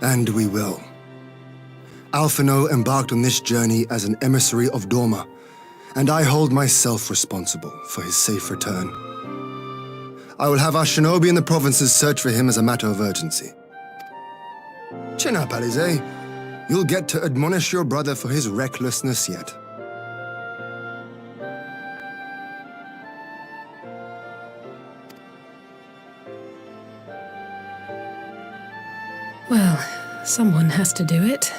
And we will. Alphino embarked on this journey as an emissary of Dorma, and I hold myself responsible for his safe return. I will have our shinobi in the provinces search for him as a matter of urgency. Chin up, Alize. You'll get to admonish your brother for his recklessness yet. Well, someone has to do it.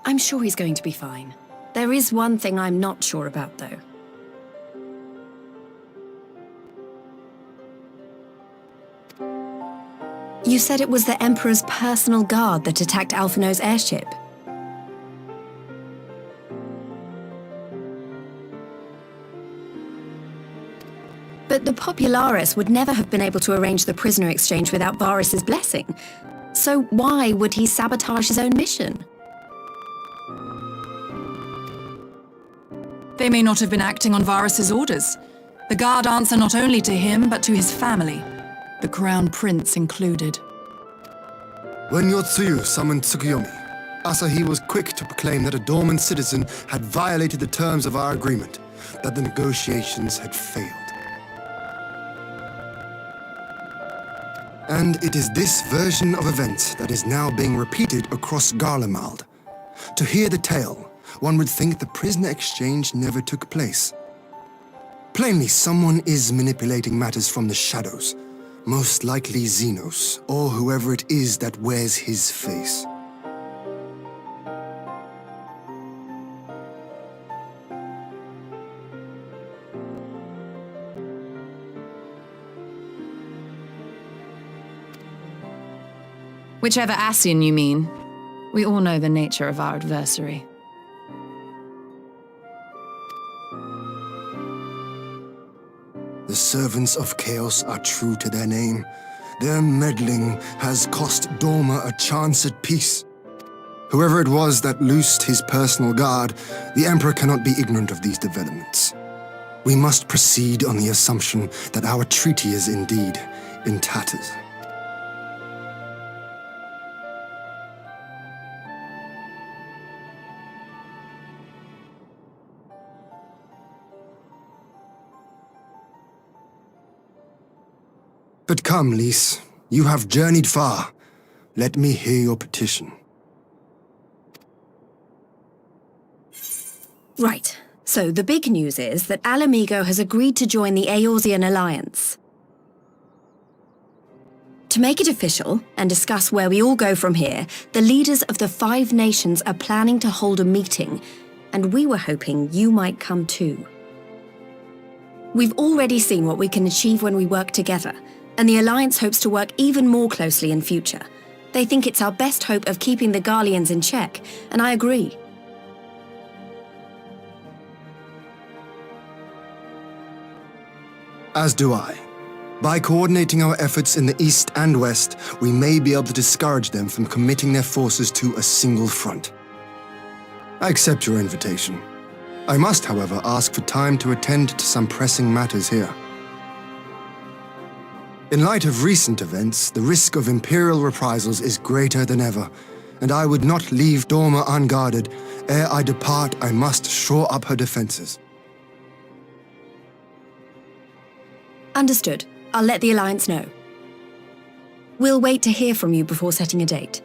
I'm sure he's going to be fine. There is one thing I'm not sure about, though. You said it was the Emperor's personal guard that attacked Alphino's airship. But the Popularis would never have been able to arrange the prisoner exchange without Varus's blessing. So why would he sabotage his own mission? They may not have been acting on Varus's orders. The guard answer not only to him, but to his family, the Crown Prince included. When Yotsuyu summoned Tsukuyomi, Asahi was quick to proclaim that a dormant citizen had violated the terms of our agreement, that the negotiations had failed. And it is this version of events that is now being repeated across Garlemald. To hear the tale, one would think the prisoner exchange never took place. Plainly, someone is manipulating matters from the shadows. Most likely Xenos, or whoever it is that wears his face. Whichever Ascian you mean, we all know the nature of our adversary. The servants of Chaos are true to their name. Their meddling has cost Dorma a chance at peace. Whoever it was that loosed his personal guard, the Emperor cannot be ignorant of these developments. We must proceed on the assumption that our treaty is indeed in tatters. But come, Lys, you have journeyed far. Let me hear your petition. Right. So the big news is that Alamigo has agreed to join the Eorzean Alliance. To make it official and discuss where we all go from here, the leaders of the 5 nations are planning to hold a meeting, and we were hoping you might come too. We've already seen what we can achieve when we work together, and the Alliance hopes to work even more closely in future. They think it's our best hope of keeping the Garleans in check, and I agree. As do I. By coordinating our efforts in the east and west, we may be able to discourage them from committing their forces to a single front. I accept your invitation. I must, however, ask for time to attend to some pressing matters here. In light of recent events, the risk of Imperial reprisals is greater than ever, and I would not leave Dorma unguarded. Ere I depart, I must shore up her defenses. Understood. I'll let the Alliance know. We'll wait to hear from you before setting a date.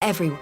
Everyone.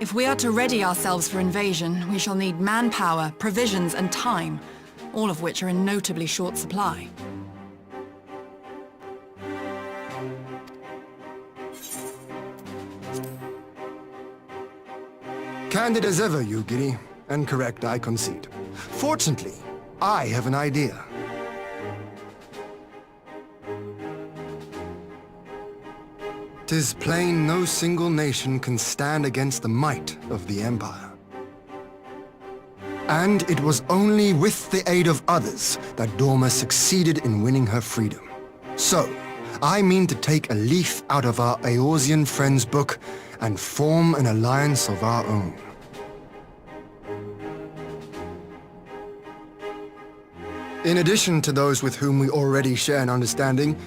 If we are to ready ourselves for invasion, we shall need manpower, provisions, and time, all of which are in notably short supply. Candid as ever, you giddy, and correct, I concede. Fortunately, I have an idea. "'Tis plain no single nation can stand against the might of the Empire. And it was only with the aid of others that Dorma succeeded in winning her freedom. So, I mean to take a leaf out of our Eorzean friends' book and form an alliance of our own. In addition to those with whom we already share an understanding,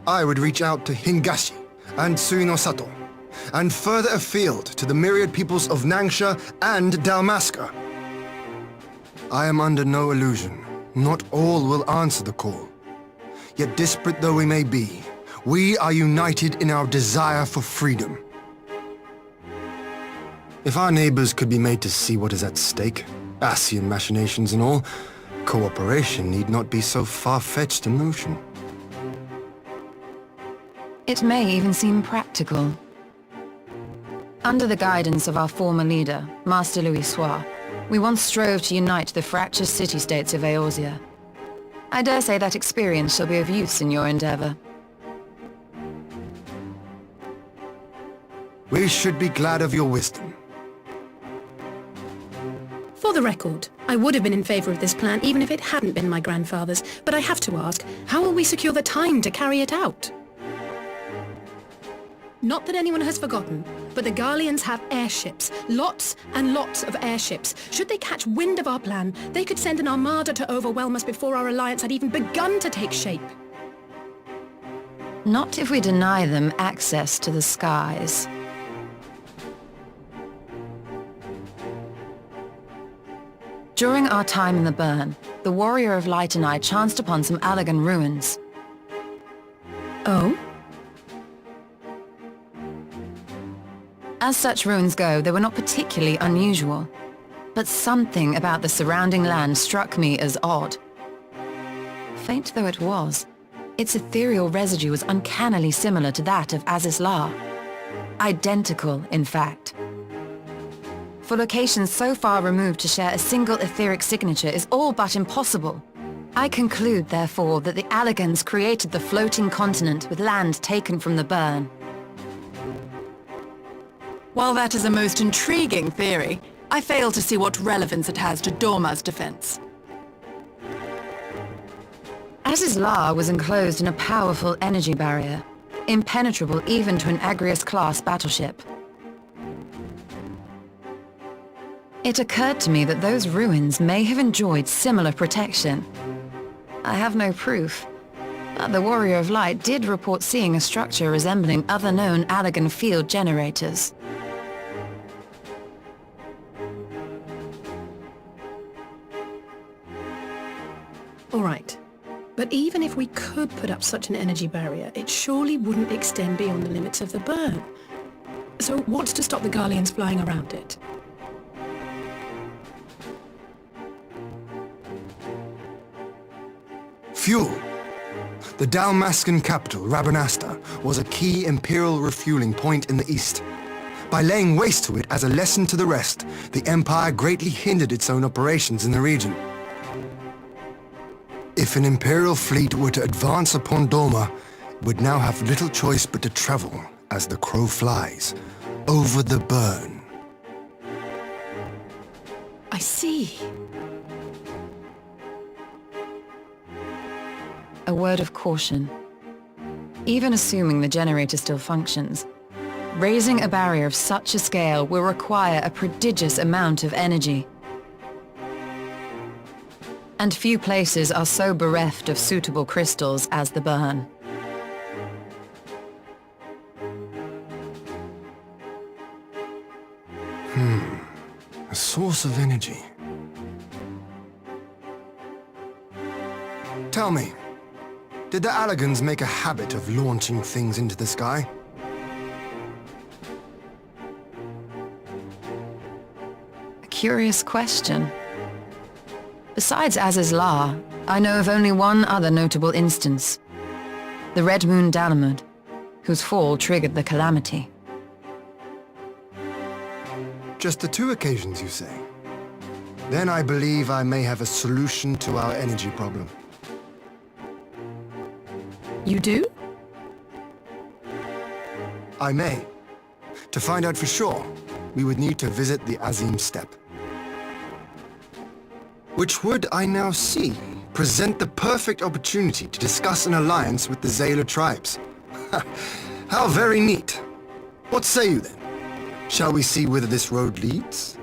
I would reach out to Hingashi and Suinosato, and further afield to the myriad peoples of Nangsha and Dalmasca. I am under no illusion. Not all will answer the call. Yet disparate though we may be, we are united in our desire for freedom. If our neighbors could be made to see what is at stake, Ascian machinations and all, cooperation need not be so far-fetched a notion. It may even seem practical. Under the guidance of our former leader, Master Louis Soir, we once strove to unite the fractious city-states of Eorzea. I dare say that experience shall be of use in your endeavor. We should be glad of your wisdom. For the record, I would have been in favor of this plan even if it hadn't been my grandfather's, but I have to ask, how will we secure the time to carry it out? Not that anyone has forgotten, but the Garleans have airships. Lots and lots of airships. Should they catch wind of our plan, they could send an armada to overwhelm us before our alliance had even begun to take shape. Not if we deny them access to the skies. During our time in the Burn, the Warrior of Light and I chanced upon some Allagan ruins. Oh? As such ruins go, they were not particularly unusual. But something about the surrounding land struck me as odd. Faint though it was, its ethereal residue was uncannily similar to that of Aziz La. Identical, in fact. For locations so far removed to share a single etheric signature is all but impossible. I conclude, therefore, that the Allagans created the floating continent with land taken from the Burn. While that is a most intriguing theory, I fail to see what relevance it has to Dorma's defense. Aziz La was enclosed in a powerful energy barrier, impenetrable even to an Agrias-class battleship. It occurred to me that those ruins may have enjoyed similar protection. I have no proof, but the Warrior of Light did report seeing a structure resembling other known Allagan field generators. All right. But even if we could put up such an energy barrier, it surely wouldn't extend beyond the limits of the Burn. So what's to stop the Garleans flying around it? Fuel. The Dalmascan capital, Rabanasta, was a key Imperial refueling point in the east. By laying waste to it as a lesson to the rest, the Empire greatly hindered its own operations in the region. If an Imperial fleet were to advance upon Dorma, it would now have little choice but to travel, as the crow flies, over the Burn. I see. A word of caution. Even assuming the generator still functions, raising a barrier of such a scale will require a prodigious amount of energy. And few places are so bereft of suitable crystals as the Burn. A source of energy. Tell me, did the Allagans make a habit of launching things into the sky? curious question. Besides Aziz's La, I know of only one other notable instance. The Red Moon Dalamud, whose fall triggered the calamity. Just the two occasions, you say? Then I believe I may have a solution to our energy problem. You do? I may. To find out for sure, we would need to visit the Azim Steppe. Which would, I now see, present the perfect opportunity to discuss an alliance with the Zayla tribes. How very neat. What say you then? Shall we see whither this road leads?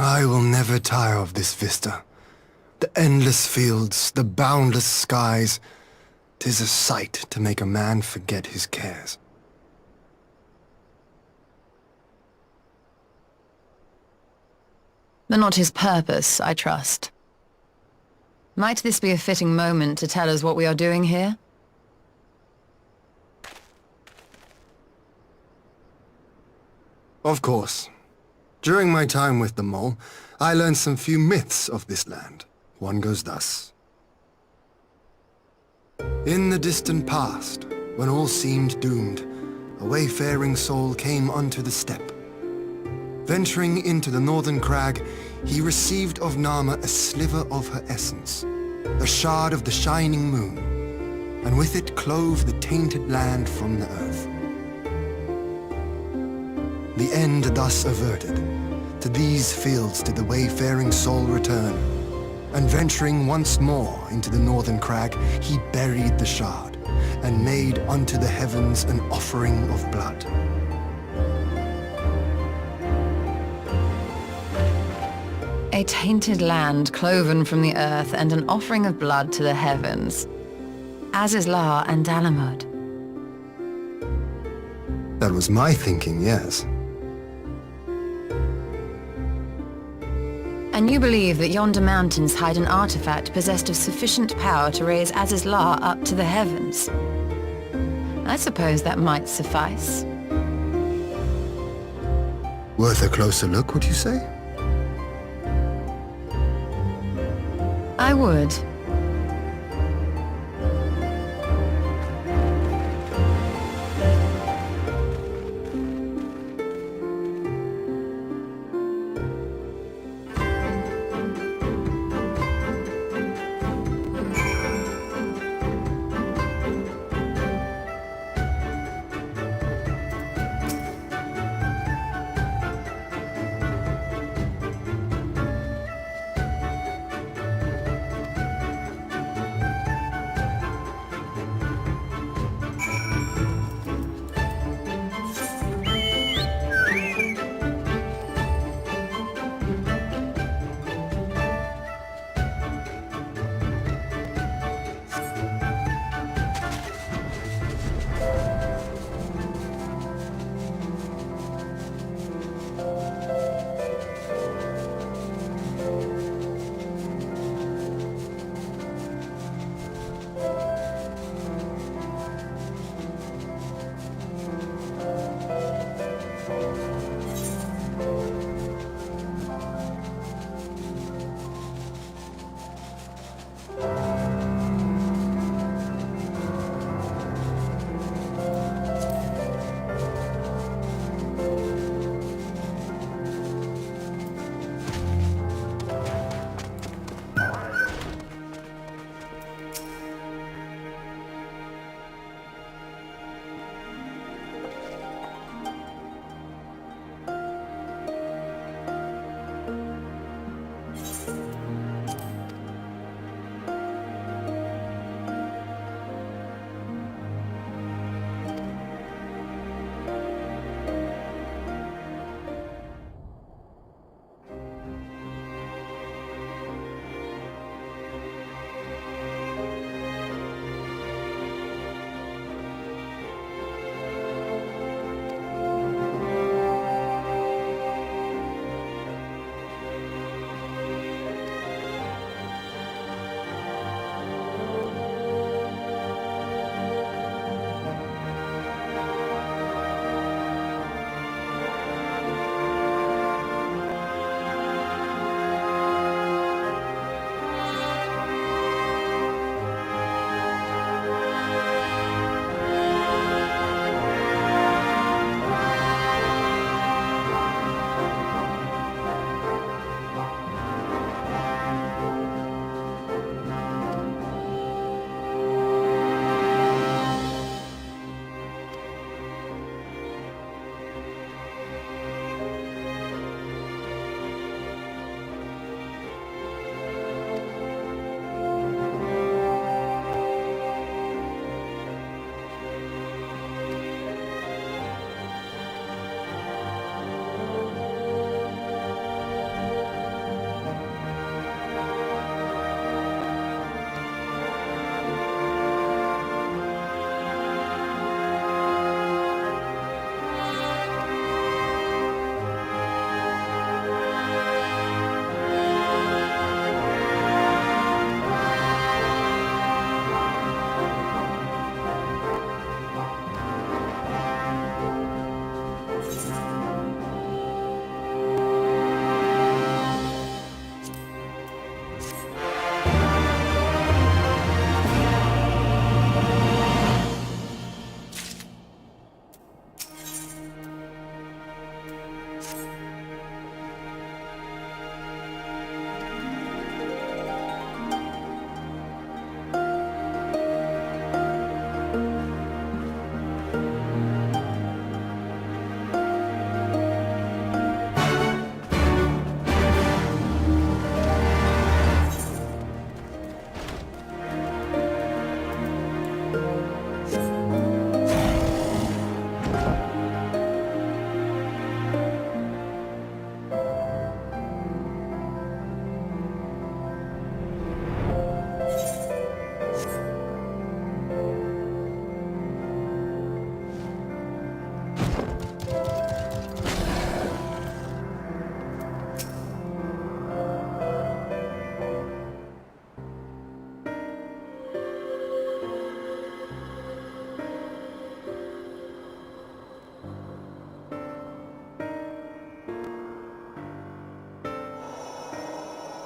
I will never tire of this vista. The endless fields, the boundless skies. 'Tis a sight to make a man forget his cares. But not his purpose, I trust. Might this be a fitting moment to tell us what we are doing here? Of course. During my time with the Mole, I learned some few myths of this land. One goes thus. In the distant past, when all seemed doomed, a wayfaring soul came unto the steppe. Venturing into the northern crag, he received of Nama a sliver of her essence, a shard of the shining moon, and with it clove the tainted land from the earth. The end thus averted, to these fields did the wayfaring soul return, and venturing once more into the northern crag, he buried the shard, and made unto the heavens an offering of blood. A tainted land cloven from the earth and an offering of blood to the heavens. Azizlar and Dalamud. That was my thinking, yes. And you believe that yonder mountains hide an artifact possessed of sufficient power to raise Azizlar up to the heavens? I suppose that might suffice. Worth a closer look, would you say? I would.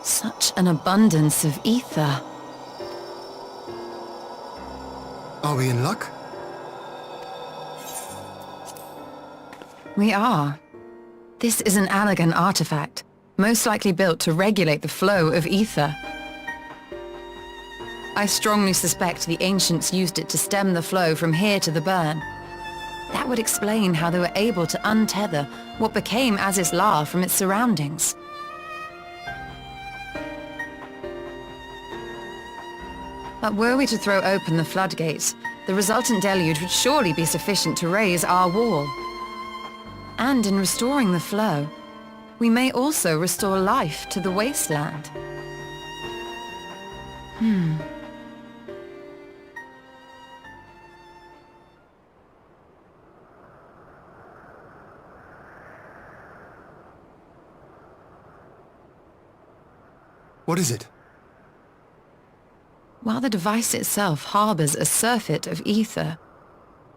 Such an abundance of ether. Are we in luck? We are. This is an Allergan artifact, most likely built to regulate the flow of ether. I strongly suspect the ancients used it to stem the flow from here to the burn. That would explain how they were able to untether what became Azys La from its surroundings. But were we to throw open the floodgates, the resultant deluge would surely be sufficient to raise our wall. And in restoring the flow, we may also restore life to the wasteland. What is it? While the device itself harbors a surfeit of ether,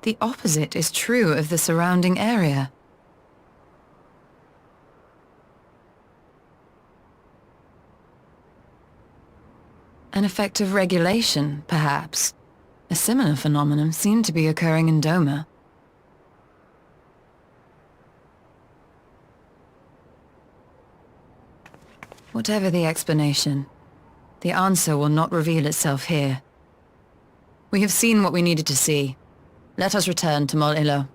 the opposite is true of the surrounding area. An effect of regulation, perhaps. A similar phenomenon seemed to be occurring in Doma. Whatever the explanation, the answer will not reveal itself here. We have seen what we needed to see. Let us return to Mol Ilo.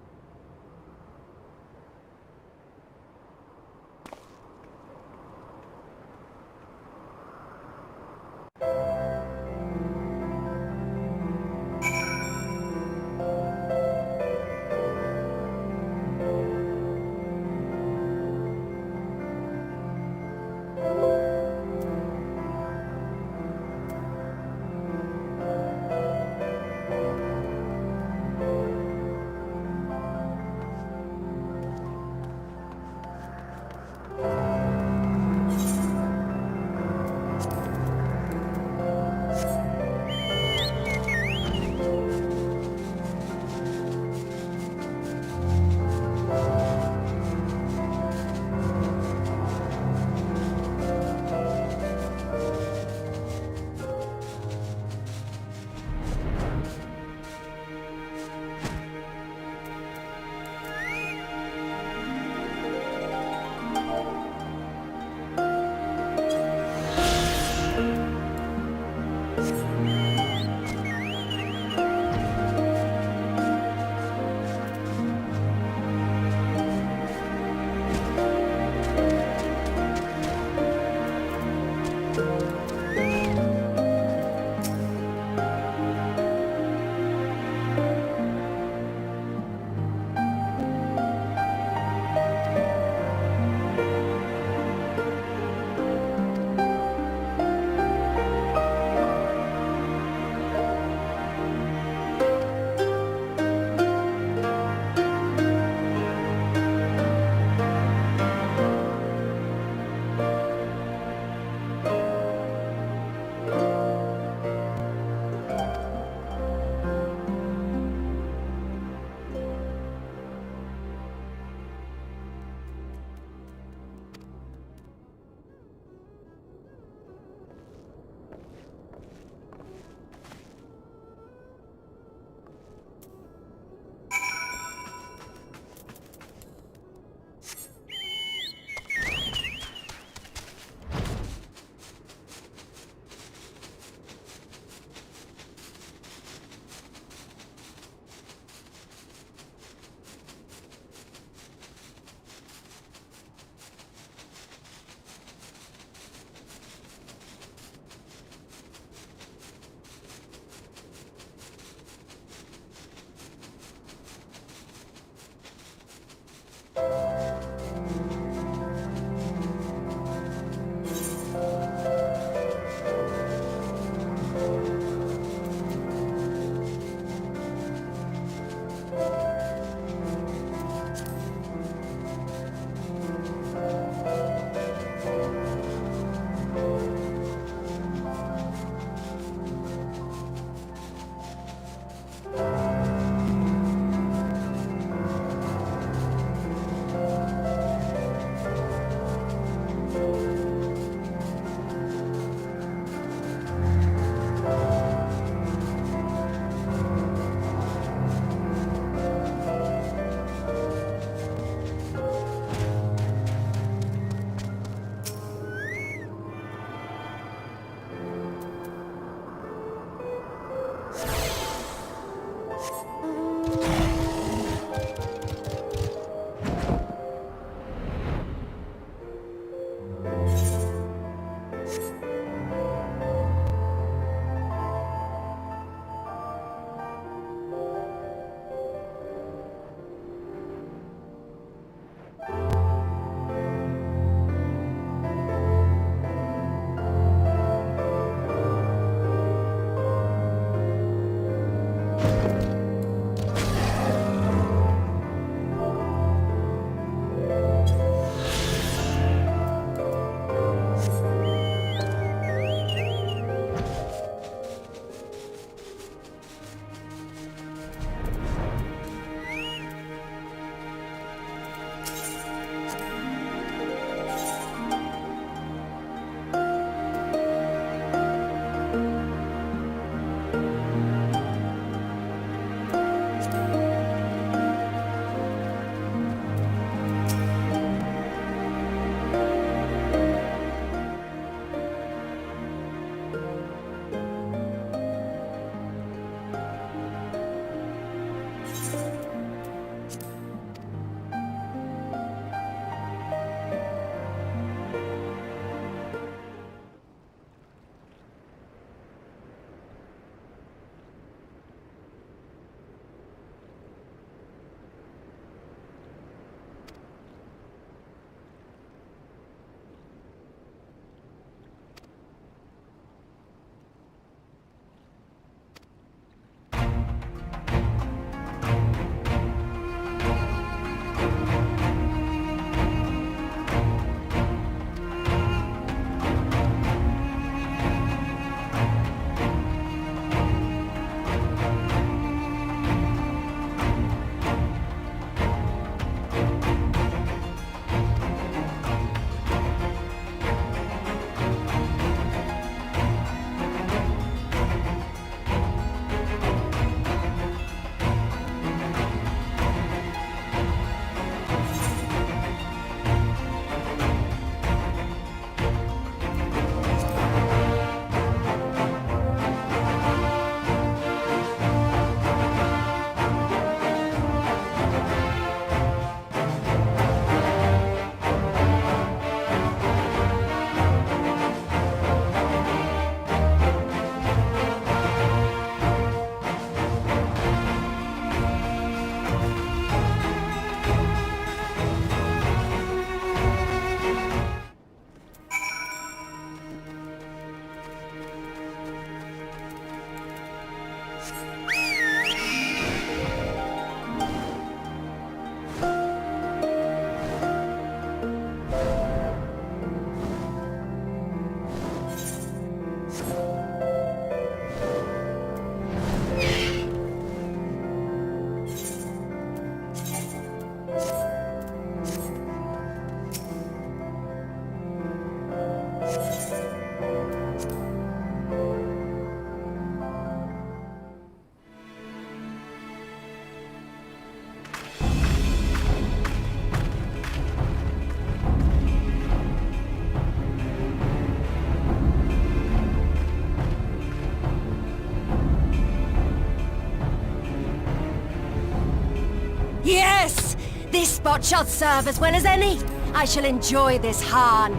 spot shall serve as well as any. I shall enjoy this Hahn.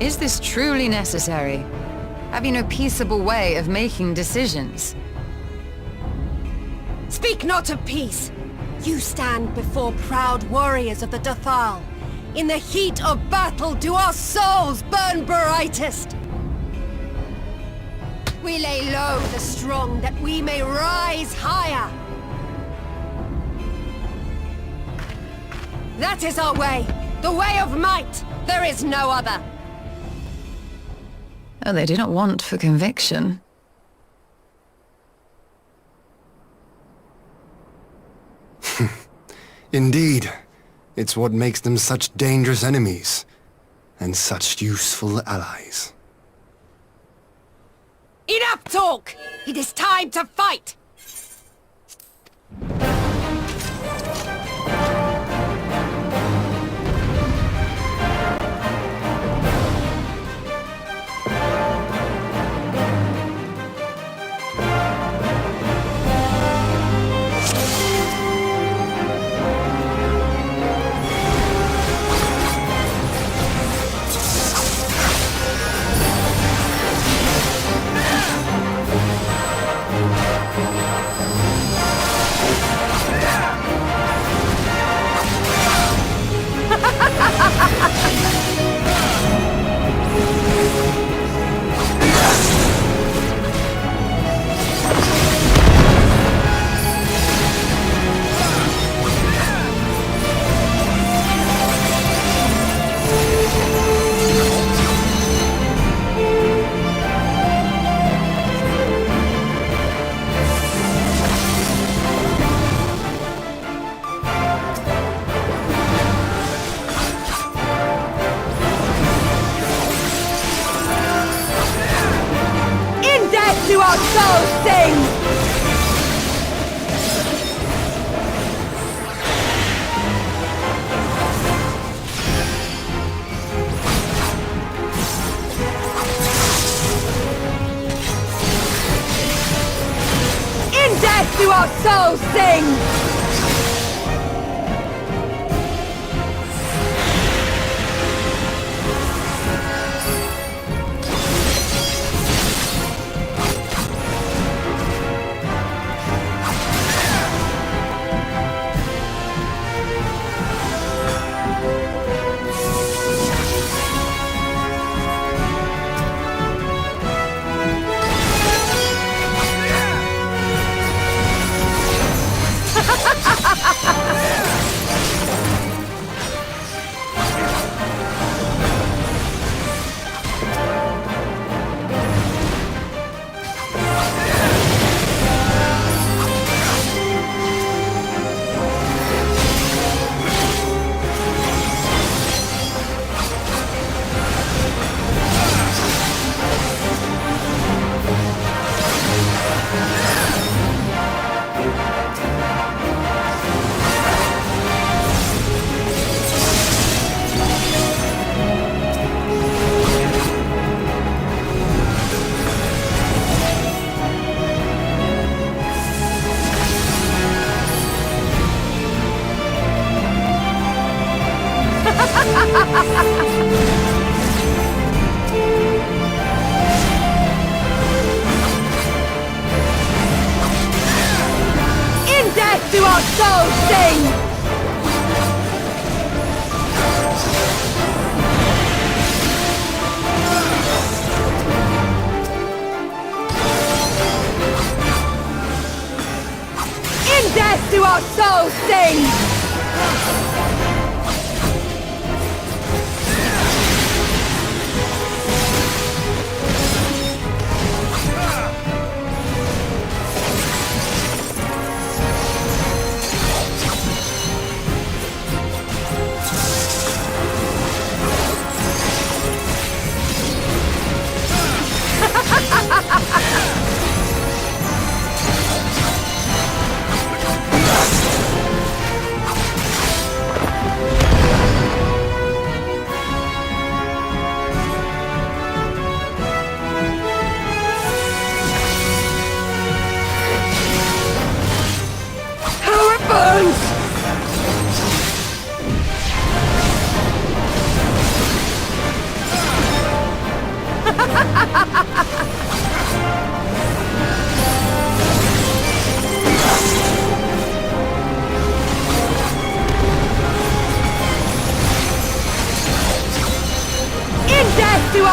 Is this truly necessary? Have you no peaceable way of making decisions? Speak not of peace. You stand before proud warriors of the Dathal. In the heat of battle do our souls burn brightest. We lay low the strong that we may rise higher. That is our way, the way of might. There is no other. Oh, they do not want for conviction. Indeed. It's what makes them such dangerous enemies, and such useful allies. Enough talk! It is time to fight! Do our souls sing! In death do our souls sing! In death do our souls sing! In death do our souls sing!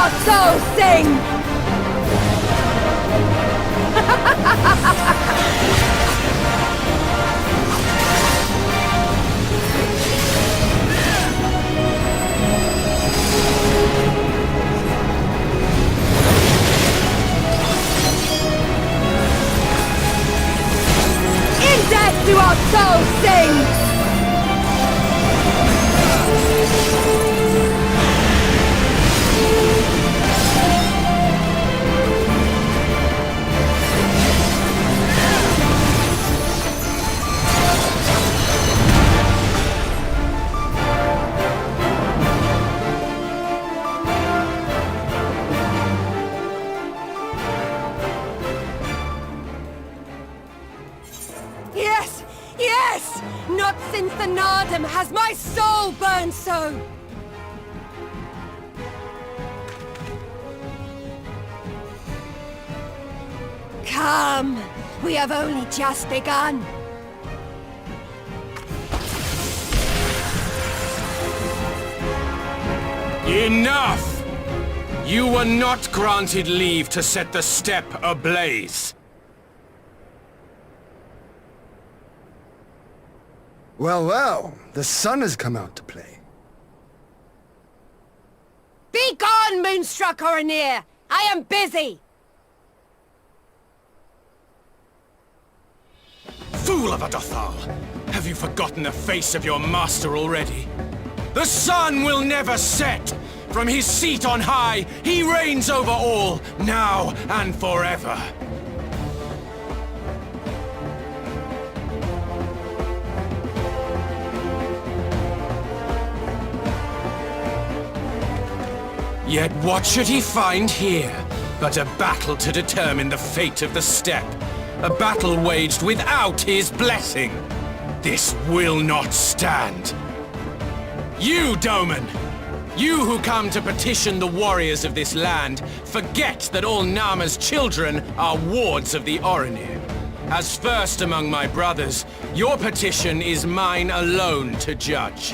our souls sing! In death do our souls sing! Yes! Yes! Not since the Nardum has my soul burned so! Come! We have only just begun! Enough! You were not granted leave to set the steppe ablaze. Well, well, the sun has come out to play. Be gone, Moonstruck Oranir! I am busy! Fool of a Dothal! Have you forgotten the face of your master already? The sun will never set! From his seat on high, he reigns over all, now and forever. Yet what should he find here but a battle to determine the fate of the steppe? A battle waged without his blessing. This will not stand. You, Doman! You who come to petition the warriors of this land, forget that all Nama's children are wards of the Oranir. As first among my brothers, your petition is mine alone to judge.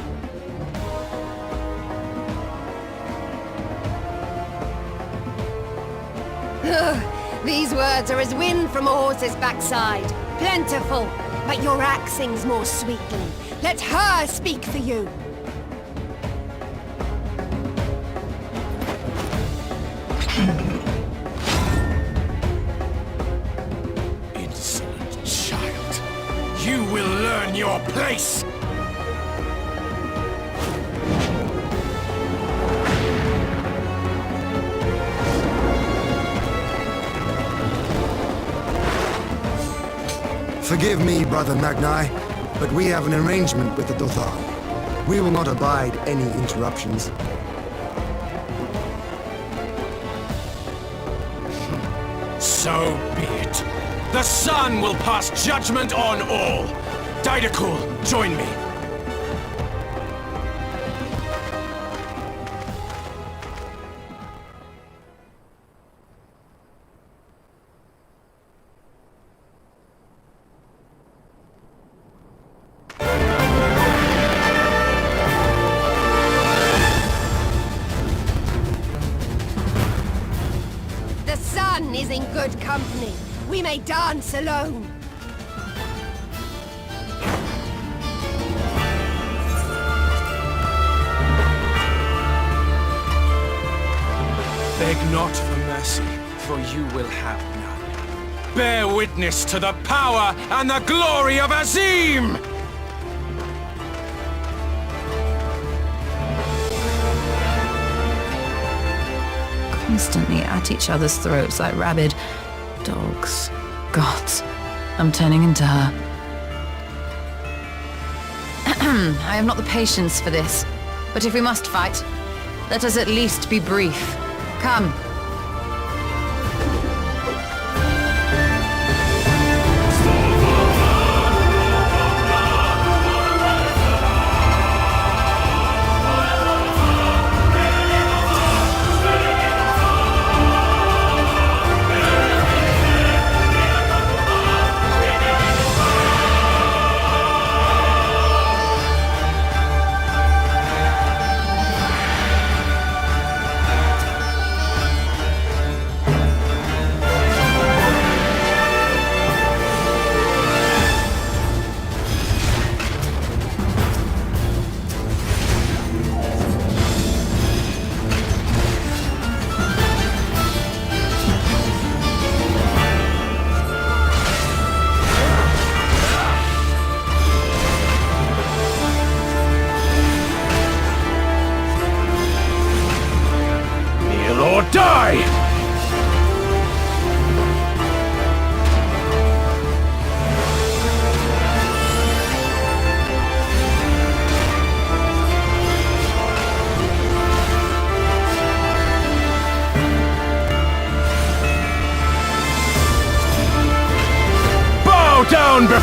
These words are as wind from a horse's backside. Plentiful, but your axe sings more sweetly. Let her speak for you. Insolent child. You will learn your place! Forgive me, Brother Magni, but we have an arrangement with the Dothal. We will not abide any interruptions. So be it. The sun will pass judgment on all. Didakul, join me. The sun is in good company. We may dance alone. Beg not for mercy, for you will have none. Bear witness to the power and the glory of Azim! Constantly at each other's throats like rabid dogs. Gods, I'm turning into her. I have not the patience for this. But if we must fight, let us at least be brief. Come.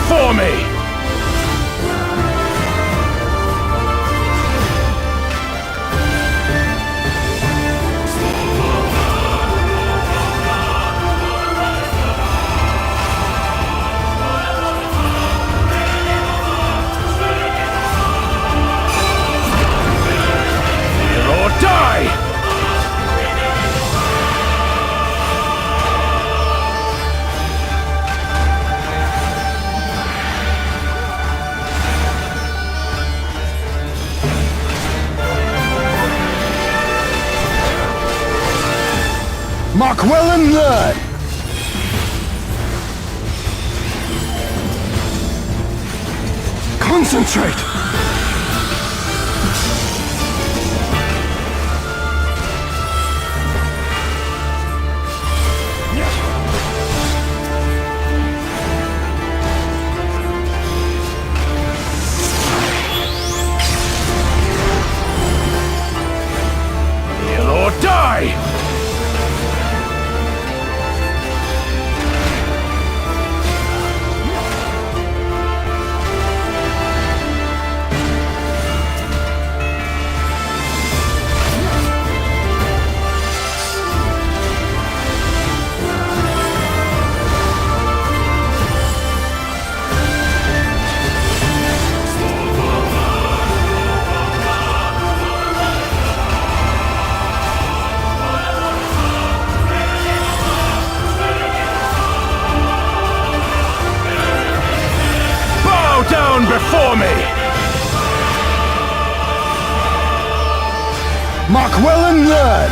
before me! Or die! Mark well and learn! Concentrate! Kneel or die! Down before me! Mark well and learn!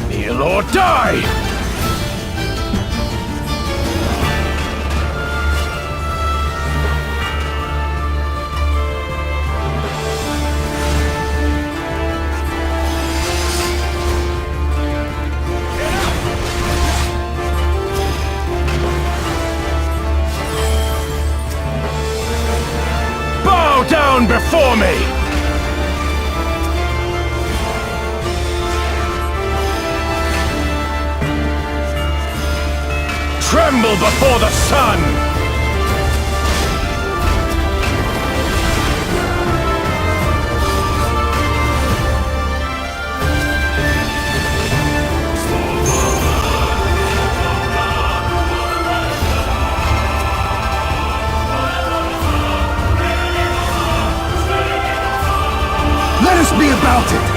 Kneel or die! Down before me! Tremble before the sun! Let us be about it!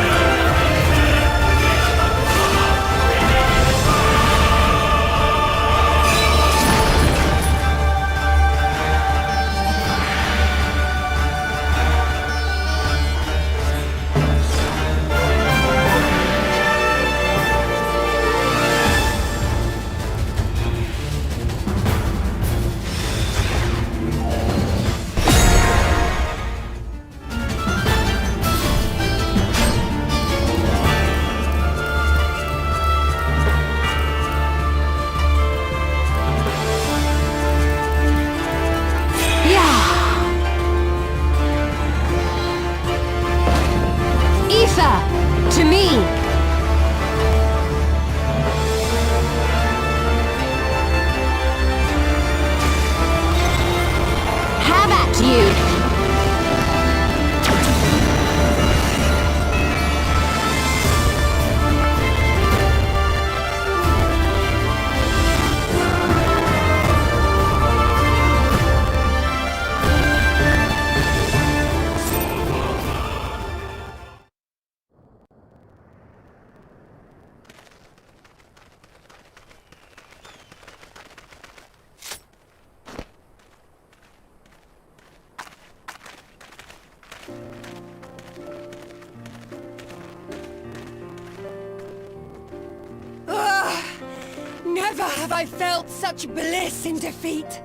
To me! Have at you! Never have I felt such bliss in defeat!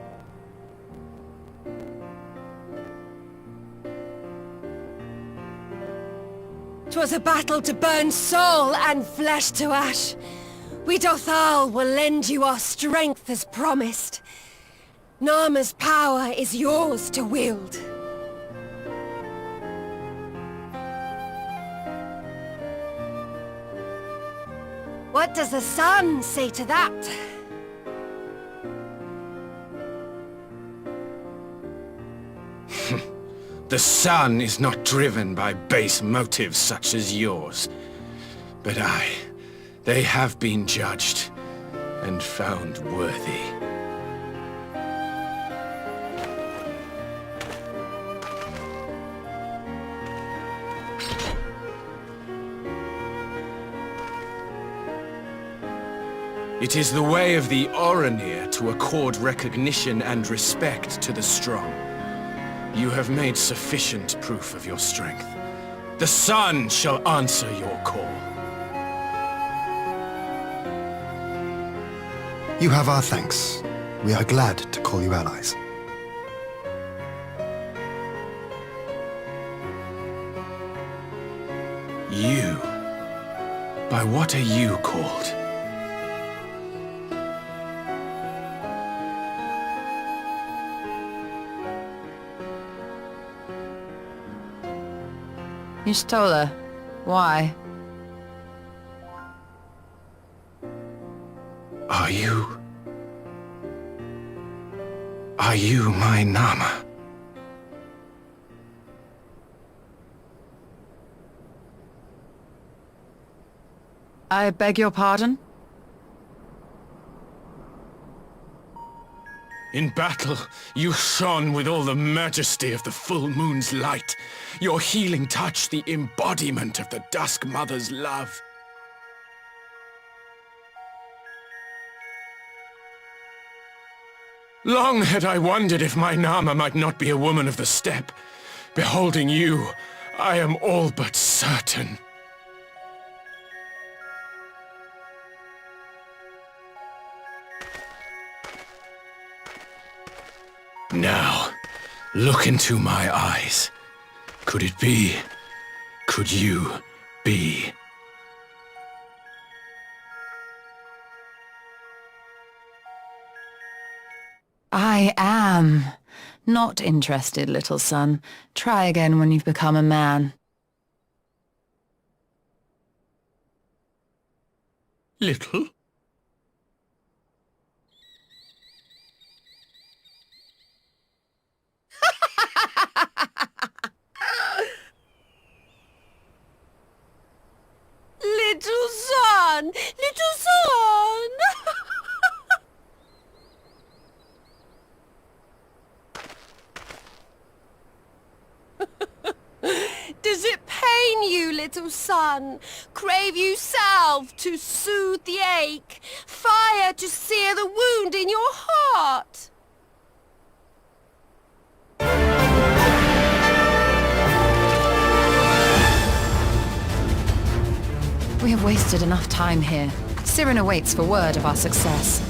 'Twas a battle to burn soul and flesh to ash. We Dothal will lend you our strength as promised. Nama's power is yours to wield. What does the sun say to that? The sun is not driven by base motives such as yours. But they have been judged and found worthy. It is the way of the Oranir to accord recognition and respect to the strong. You have made sufficient proof of your strength. The sun shall answer your call. You have our thanks. We are glad to call you allies. You? By what are you called? Y'shtola, why? Are you my Nama? I beg your pardon? In battle, you shone with all the majesty of the full moon's light. Your healing touch, the embodiment of the Dusk Mother's love. Long had I wondered if my Nama might not be a woman of the steppe. Beholding you, I am all but certain. Now, look into my eyes. Could it be? Could you be? I am. Not interested, little son. Try again when you've become a man. Little? Little son! Little son! Does it pain you, little son? Crave you salve to soothe the ache? Fire to sear the wound in your heart? We have wasted enough time here. Sirin awaits for word of our success.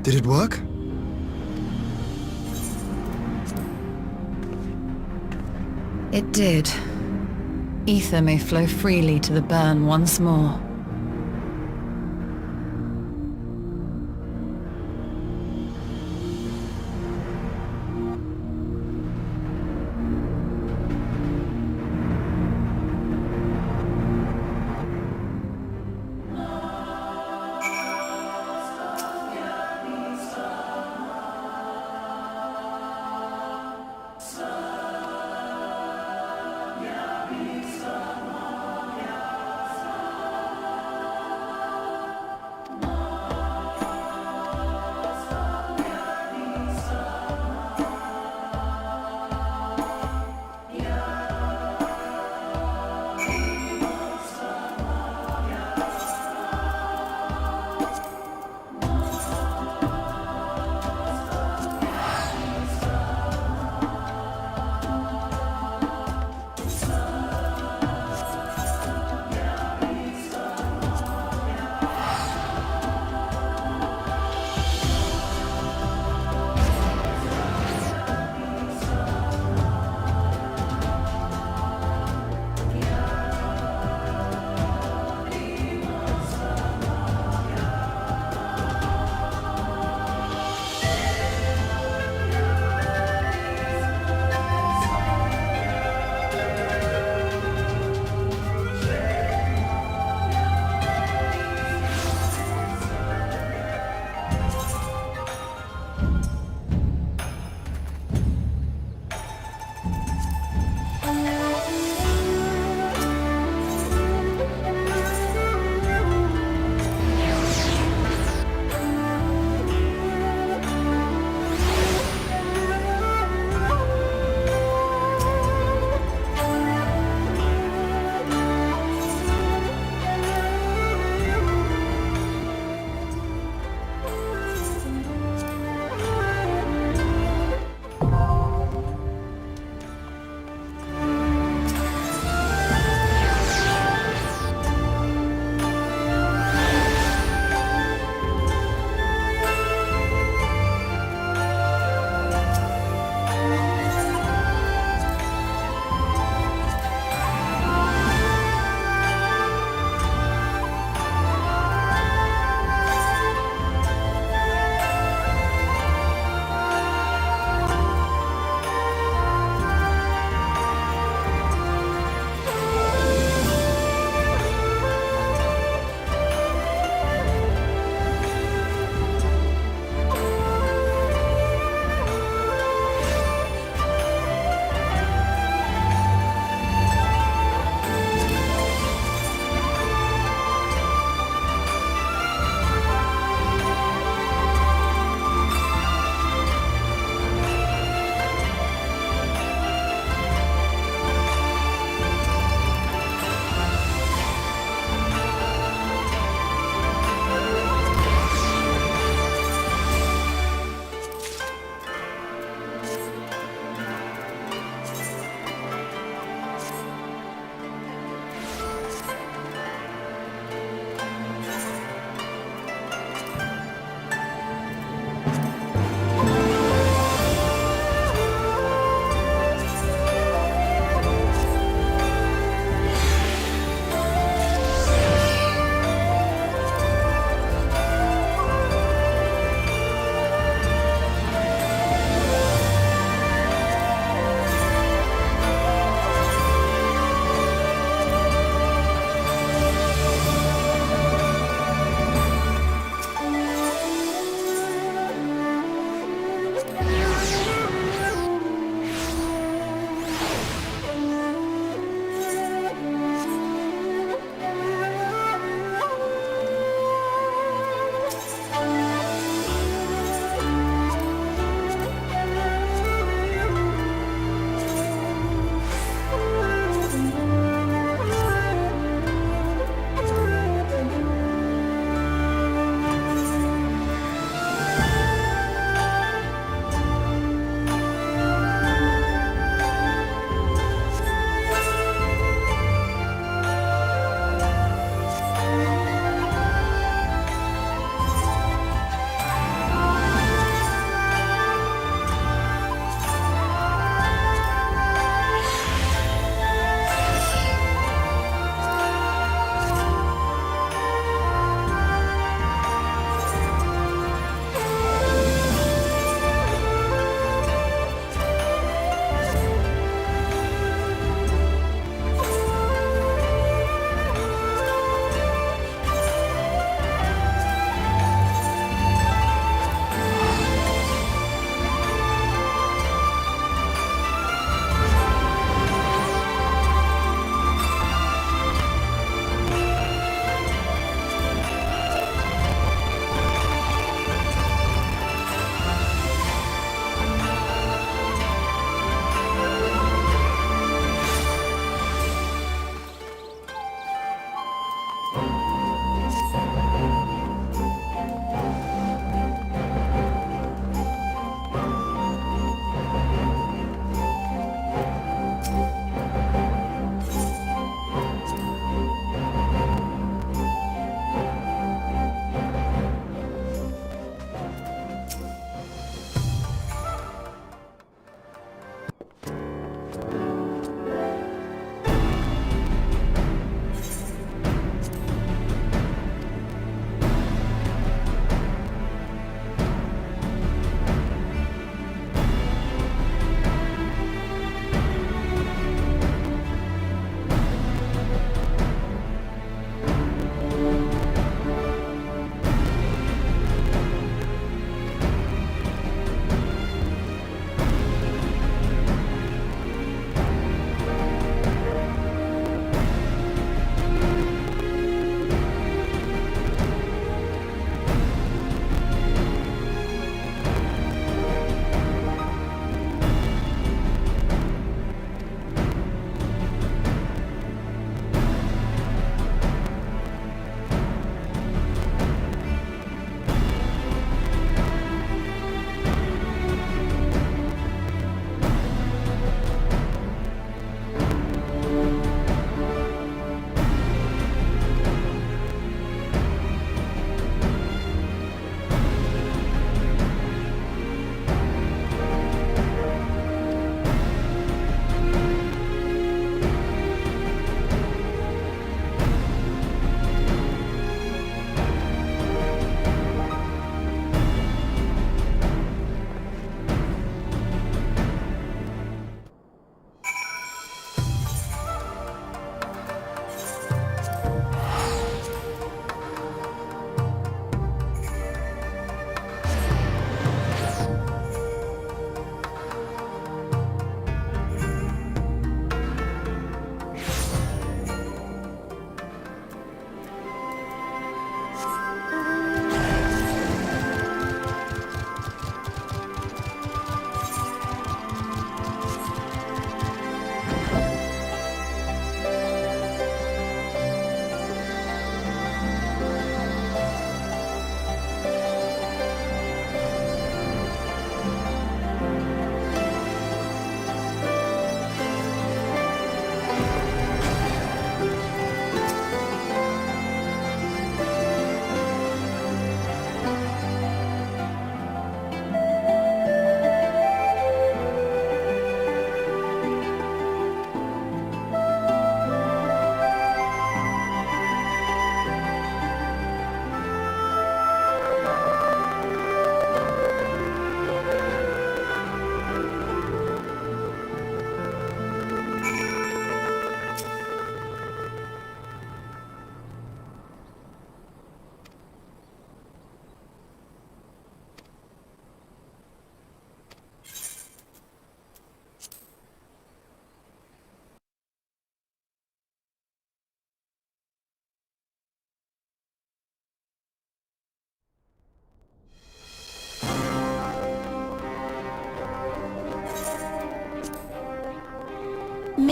Did it work? It did. Ether may flow freely to the burn once more.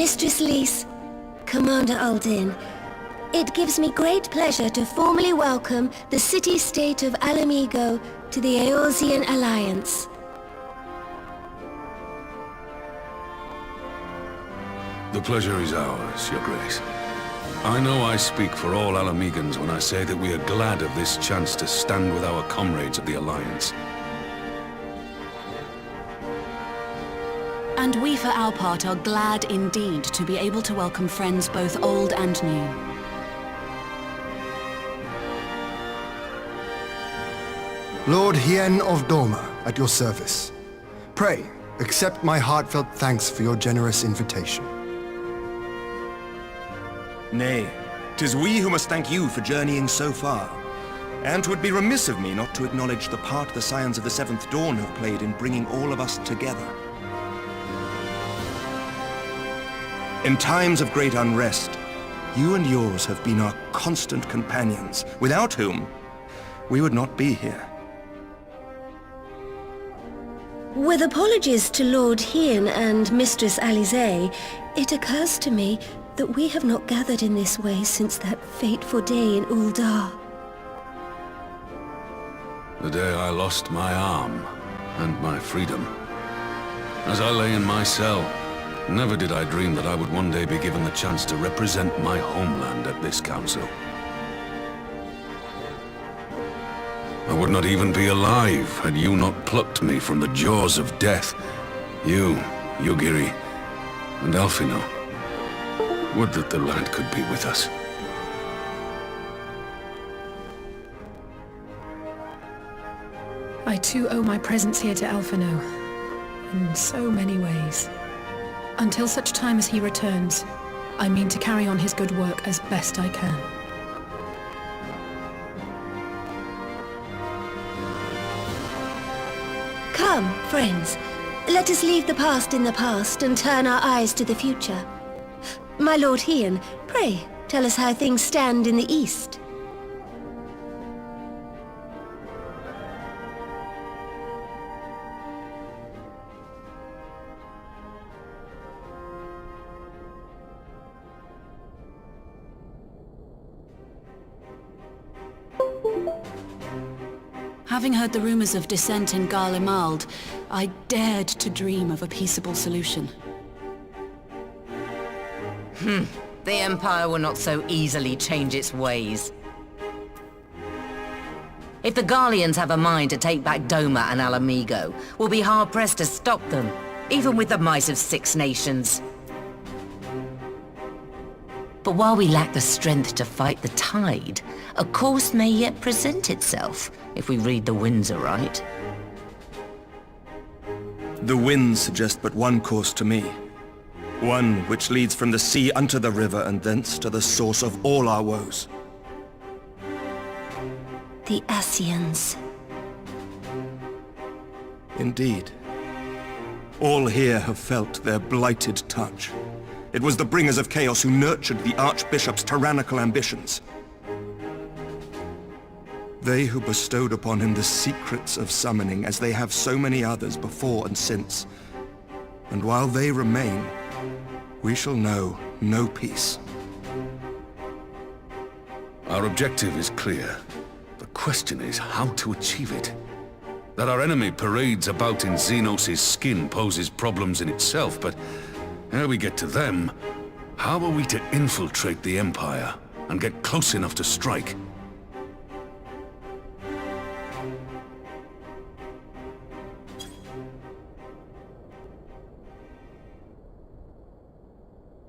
Mistress Lys, Commander Aldin, it gives me great pleasure to formally welcome the city-state of Alamigo to the Eorzean Alliance. The pleasure is ours, Your Grace. I know I speak for all Alamegans when I say that we are glad of this chance to stand with our comrades of the Alliance. And we for our part are glad indeed to be able to welcome friends both old and new. Lord Hien of Doma, at your service. Pray, accept my heartfelt thanks for your generous invitation. Nay, 'tis we who must thank you for journeying so far. And 'twould be remiss of me not to acknowledge the part the Scions of the Seventh Dawn have played in bringing all of us together. In times of great unrest, you and yours have been our constant companions, without whom we would not be here. With apologies to Lord Hien and Mistress Alisaie, it occurs to me that we have not gathered in this way since that fateful day in Uldar. The day I lost my arm and my freedom. As I lay in my cell, never did I dream that I would one day be given the chance to represent my homeland at this council. I would not even be alive had you not plucked me from the jaws of death. You, Yugiri, and Alphino. Would that the lad could be with us. I too owe my presence here to Alphino, in so many ways. Until such time as he returns, I mean to carry on his good work as best I can. Come, friends, let us leave the past in the past and turn our eyes to the future. My Lord Hien, pray, tell us how things stand in the East. Having heard the rumors of dissent in Garlemald, I dared to dream of a peaceable solution. The Empire will not so easily change its ways. If the Garleans have a mind to take back Doma and Alamigo, we'll be hard-pressed to stop them, even with the might of 6 nations. But while we lack the strength to fight the tide, a course may yet present itself, if we read the winds aright. The winds suggest but one course to me. One which leads from the sea unto the river and thence to the source of all our woes. The Ascians. Indeed. All here have felt their blighted touch. It was the bringers of chaos who nurtured the Archbishop's tyrannical ambitions. They who bestowed upon him the secrets of summoning, as they have so many others before and since. And while they remain, we shall know no peace. Our objective is clear. The question is how to achieve it. That our enemy parades about in Xenos' skin poses problems in itself, but ere we get to them, how are we to infiltrate the Empire and get close enough to strike?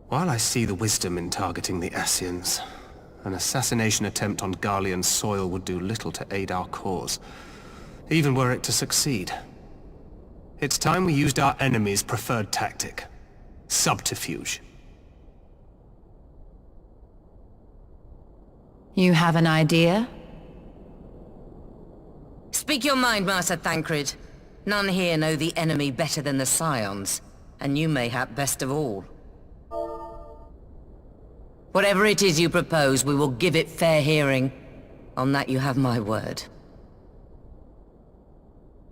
While I see the wisdom in targeting the Ascians, an assassination attempt on Garlean soil would do little to aid our cause, even were it to succeed. It's time we used our enemy's preferred tactic. Subterfuge. You have an idea? Speak your mind, Master Thancred. None here know the enemy better than the Scions, and you mayhap best of all. Whatever it is you propose, we will give it fair hearing. On that you have my word.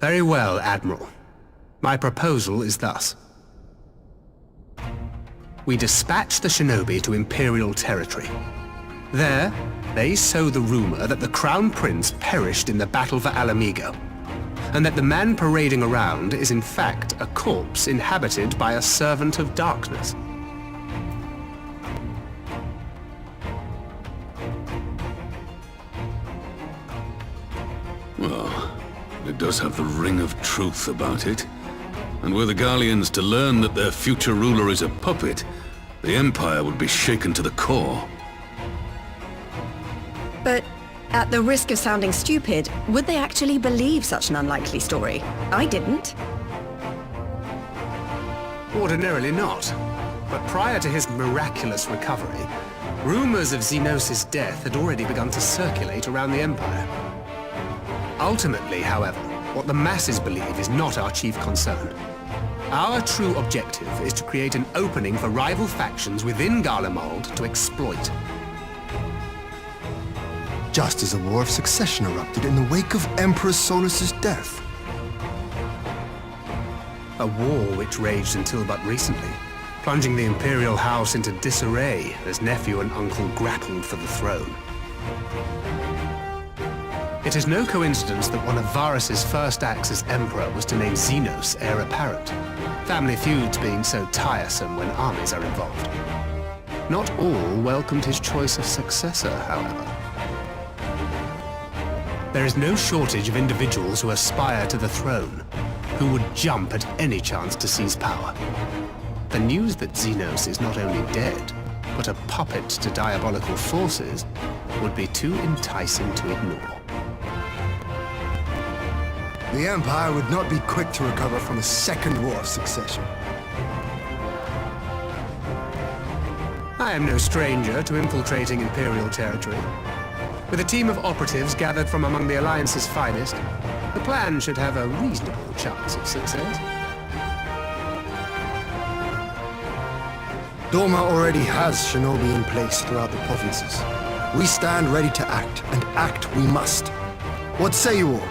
Very well, Admiral. My proposal is thus. we dispatch the shinobi to Imperial territory. There, they sow the rumor that the Crown Prince perished in the battle for Alamigo, and that the man parading around is in fact a corpse inhabited by a servant of darkness. Well, it does have the ring of truth about it. And were the Garleans to learn that their future ruler is a puppet, the Empire would be shaken to the core. But at the risk of sounding stupid, would they actually believe such an unlikely story? I didn't. Ordinarily not. But prior to his miraculous recovery, rumors of Xenos' death had already begun to circulate around the Empire. Ultimately, however, what the masses believe is not our chief concern. Our true objective is to create an opening for rival factions within Garlemald to exploit. Just as a war of succession erupted in the wake of Emperor Solus's death. A war which raged until but recently, plunging the Imperial House into disarray as nephew and uncle grappled for the throne. It is no coincidence that one of Varus's first acts as Emperor was to name Xenos heir apparent, family feuds being so tiresome when armies are involved. Not all welcomed his choice of successor, however. There is no shortage of individuals who aspire to the throne, who would jump at any chance to seize power. The news that Xenos is not only dead, but a puppet to diabolical forces, would be too enticing to ignore. The Empire would not be quick to recover from a second war of succession. I am no stranger to infiltrating Imperial territory. With a team of operatives gathered from among the Alliance's finest, the plan should have a reasonable chance of success. Doma already has shinobi in place throughout the provinces. We stand ready to act, and act we must. What say you all?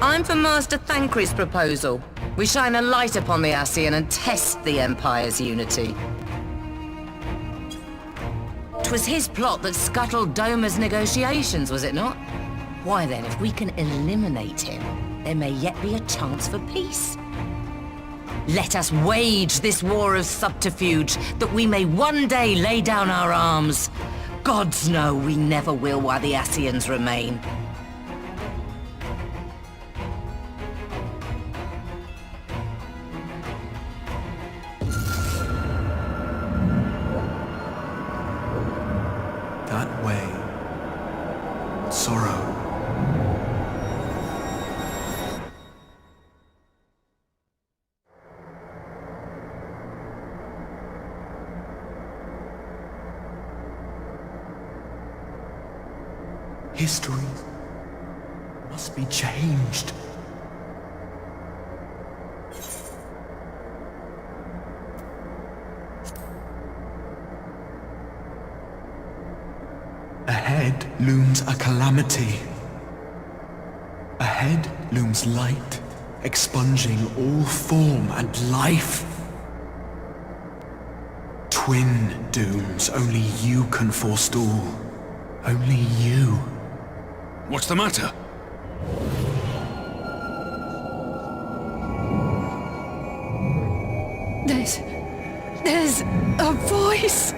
I'm for Master Thancred's proposal. We shine a light upon the Ascian and test the Empire's unity. 'Twas his plot that scuttled Doma's negotiations, was it not? Why then, if we can eliminate him, there may yet be a chance for peace. Let us wage this war of subterfuge, that we may one day lay down our arms. Gods know we never will while the Ascians remain. That way. Sorrow. History must be changed. Ahead looms a calamity. Ahead looms light, expunging all form and life. Twin dooms only you can forestall. Only you. What's the matter? There's a voice!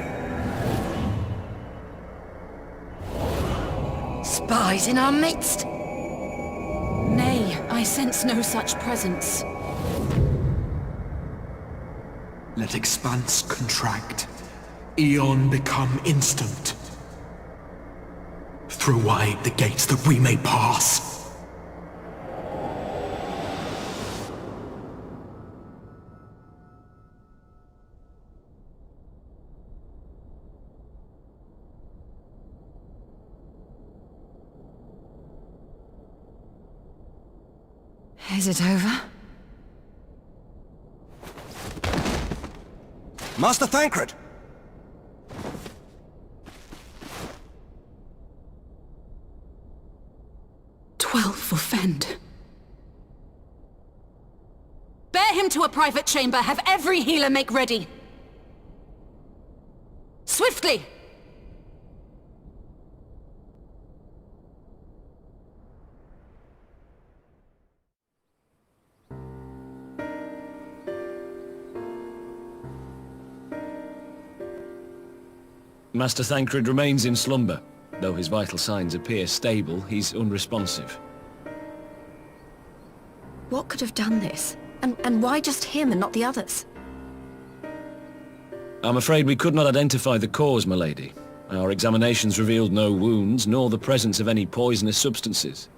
Spies in our midst? Nay, I sense no such presence. Let expanse contract. Eon become instant. Throw wide the gates that we may pass. Is it over? Master Thancred! For Fend. to a private chamber. Have every healer make ready. Swiftly! Master Thancred remains in slumber. Though his vital signs appear stable, he's unresponsive. What could have done this? And why just him and not the others? I'm afraid we could not identify the cause, my lady. Our examinations revealed no wounds, nor the presence of any poisonous substances.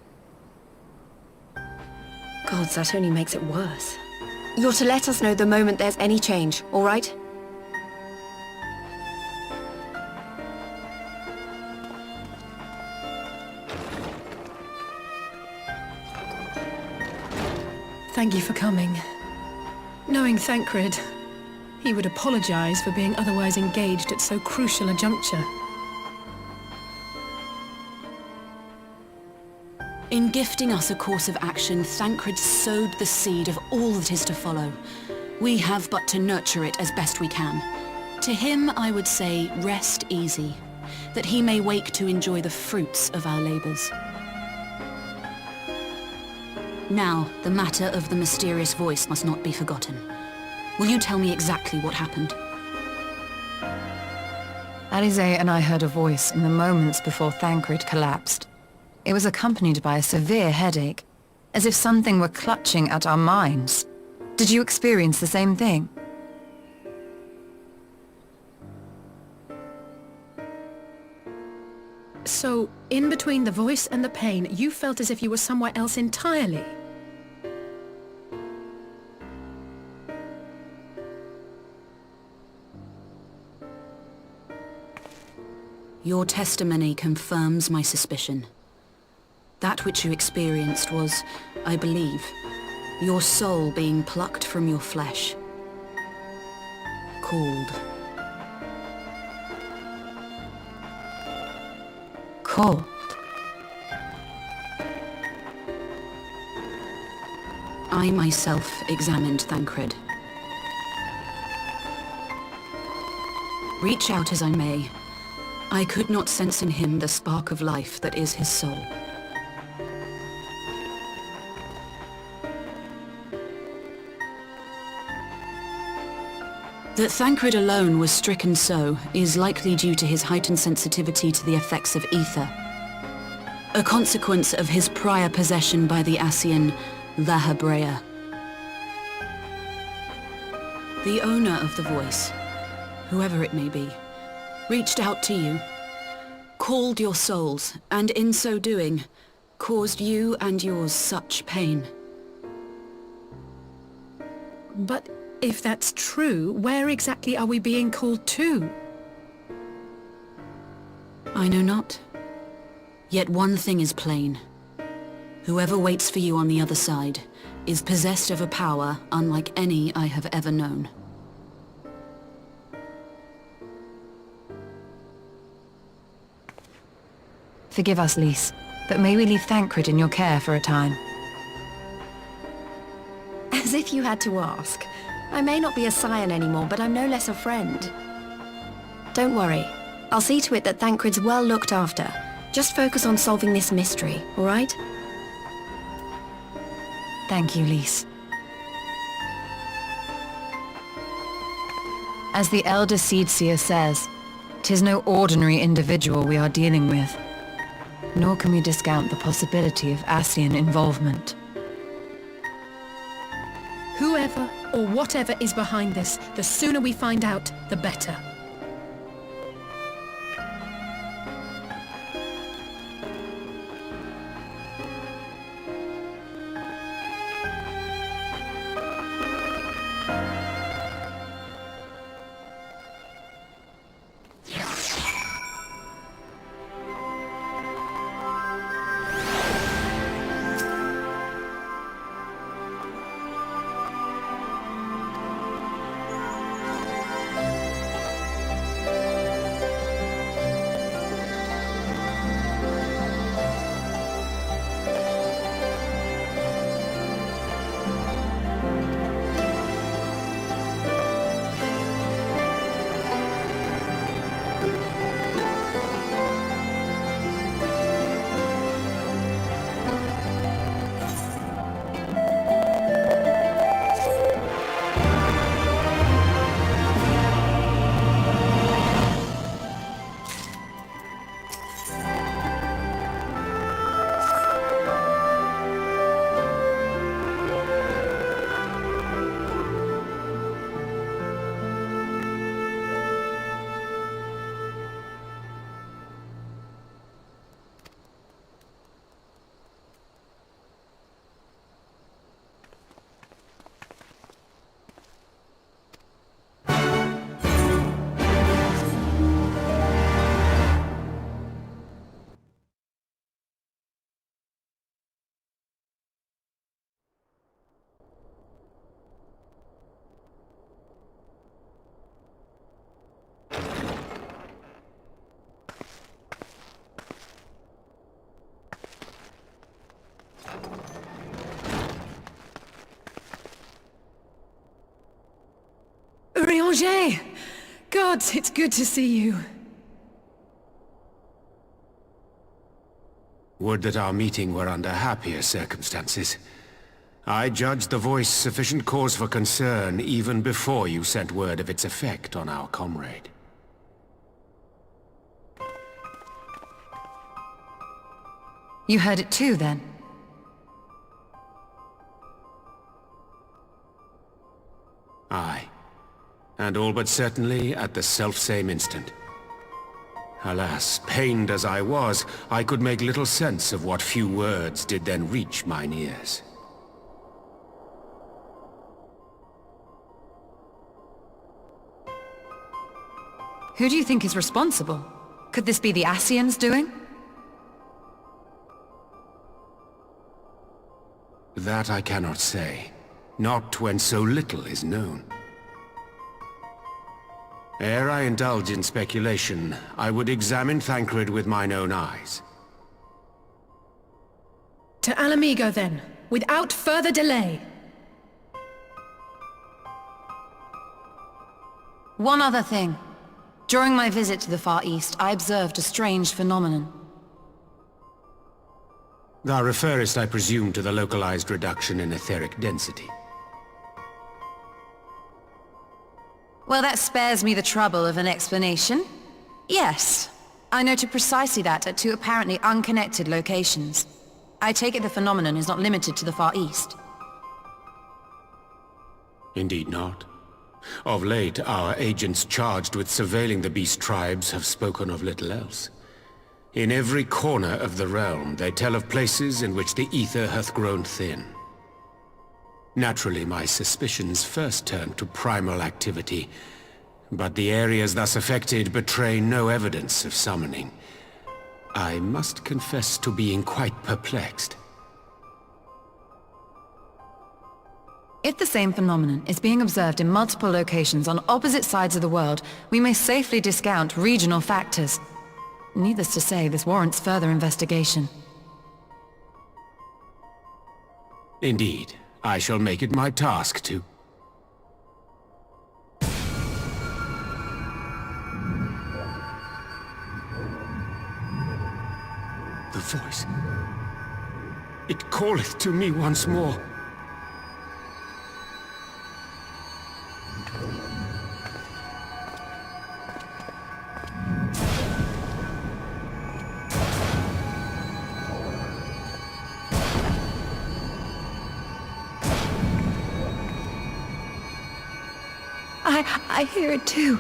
Gods, that only makes it worse. You're to let us know the moment there's any change, all right? Thank you for coming. Knowing Thancred, he would apologize for being otherwise engaged at so crucial a juncture. In gifting us a course of action, Thancred sowed the seed of all that is to follow. We have but to nurture it as best we can. To him, I would say, rest easy, that he may wake to enjoy the fruits of our labors. Now, the matter of the mysterious voice must not be forgotten. Will you tell me exactly what happened? Alize and I heard a voice in the moments before Thancred collapsed. It was accompanied by a severe headache, as if something were clutching at our minds. Did you experience the same thing? So, in between the voice and the pain, you felt as if you were somewhere else entirely? Your testimony confirms my suspicion. That which you experienced was, I believe, your soul being plucked from your flesh. Called. Called? I myself examined Thancred. Reach out as I may, I could not sense in him the spark of life that is his soul. That Thancred alone was stricken so is likely due to his heightened sensitivity to the effects of ether, a consequence of his prior possession by the Ascian Shadowbringer. The owner of the voice, whoever it may be, reached out to you, called your souls, and in so doing, caused you and yours such pain. But if that's true, where exactly are we being called to? I know not. Yet one thing is plain. Whoever waits for you on the other side is possessed of a power unlike any I have ever known. Forgive us, Lys, but may we leave Thancred in your care for a time? As if you had to ask. I may not be a scion anymore, but I'm no less a friend. Don't worry. I'll see to it that Thancred's well looked after. Just focus on solving this mystery, all right? Thank you, Lys. As the Elder Seedseer says, 'tis no ordinary individual we are dealing with. Nor can we discount the possibility of Ascian involvement. Whoever or whatever is behind this, the sooner we find out, the better. Urianger! Gods, it's good to see you. Would that our meeting were under happier circumstances. I judged the voice sufficient cause for concern even before you sent word of its effect on our comrade. You heard it too, then? Aye. And all but certainly at the selfsame instant. Alas, pained as I was, I could make little sense of what few words did then reach mine ears. Who do you think is responsible? Could this be the Ascians doing? That I cannot say. Not when so little is known. Ere I indulge in speculation, I would examine Thancred with mine own eyes. To Alamigo, then, without further delay. One other thing. During my visit to the Far East, I observed a strange phenomenon. Thou referrest, I presume, to the localized reduction in etheric density. Well, that spares me the trouble of an explanation. Yes, I noted precisely that at two apparently unconnected locations. I take it the phenomenon is not limited to the Far East. Indeed not. Of late, our agents charged with surveilling the beast tribes have spoken of little else. In every corner of the realm, they tell of places in which the ether hath grown thin. Naturally, my suspicions first turned to primal activity, but the areas thus affected betray no evidence of summoning. I must confess to being quite perplexed. If the same phenomenon is being observed in multiple locations on opposite sides of the world, we may safely discount regional factors. Needless to say, this warrants further investigation. Indeed, I shall make it my task to... The voice. It calleth to me once more. I hear it too.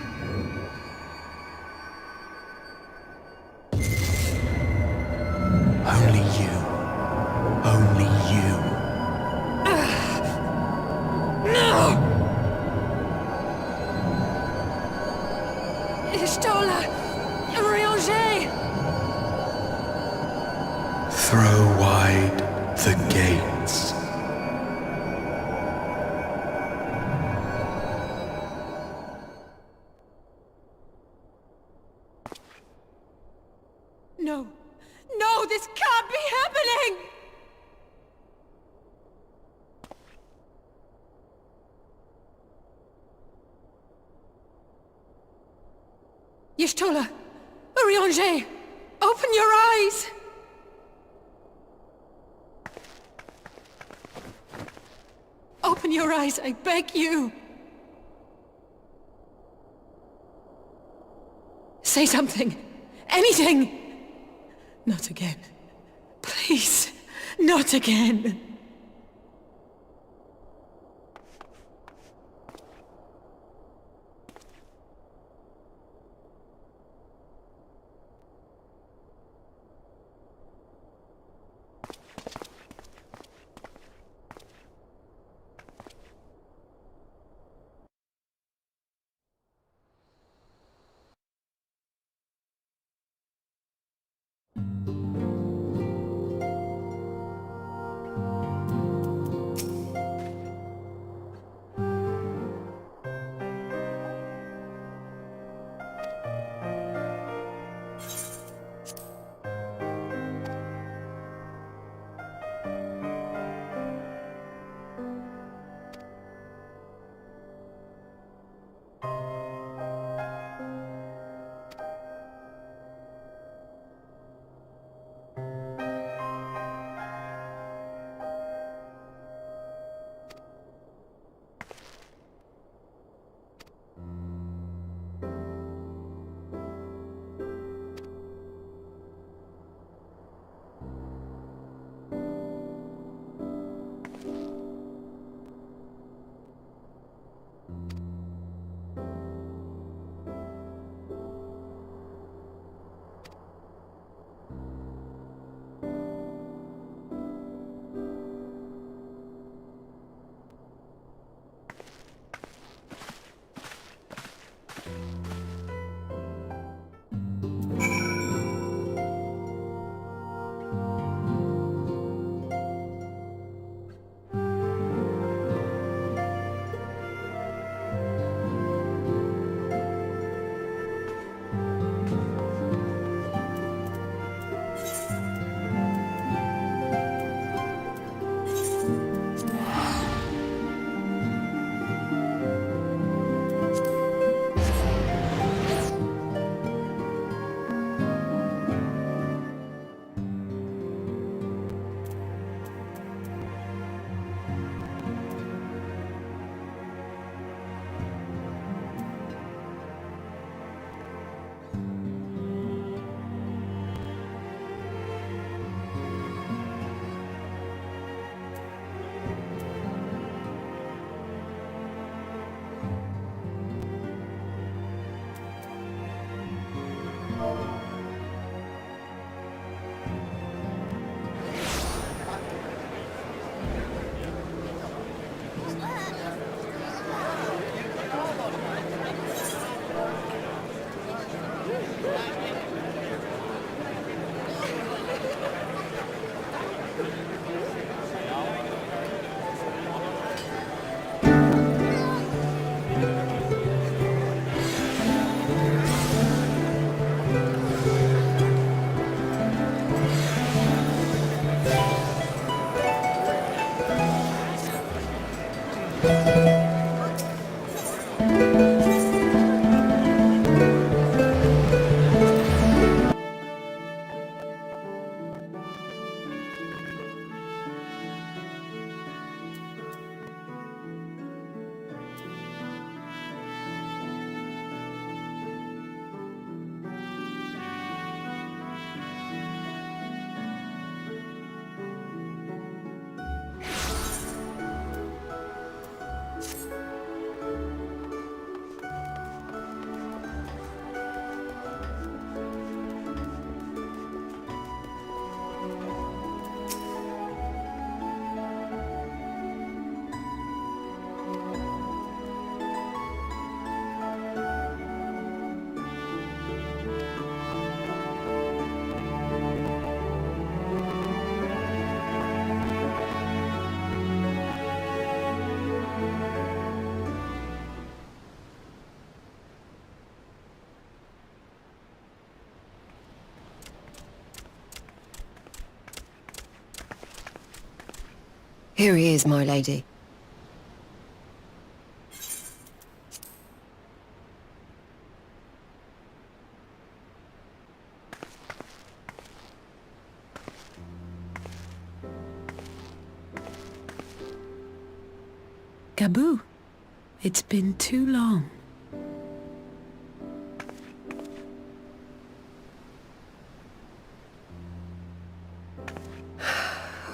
Only you. Only you. No! Ishtola! Urianger! Throw wide the gates. No. No, this can't be happening! Y'shtola! Urianger! Open your eyes! Open your eyes, I beg you! Say something! Anything! Not again. Please, not again. Here he is, my lady. Gabu, it's been too long.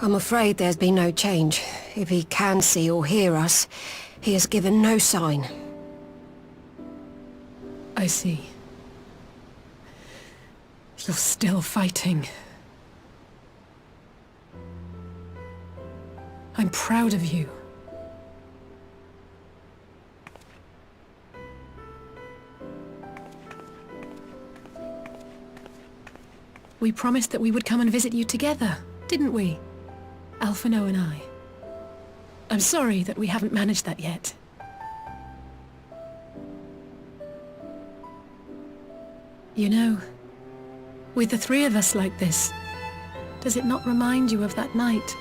I'm afraid there's been no change. If he can see or hear us, he has given no sign. I see. You're still fighting. I'm proud of you. We promised that we would come and visit you together, didn't we? Alphino and I. I'm sorry that we haven't managed that yet. You know, with the three of us like this, does it not remind you of that night?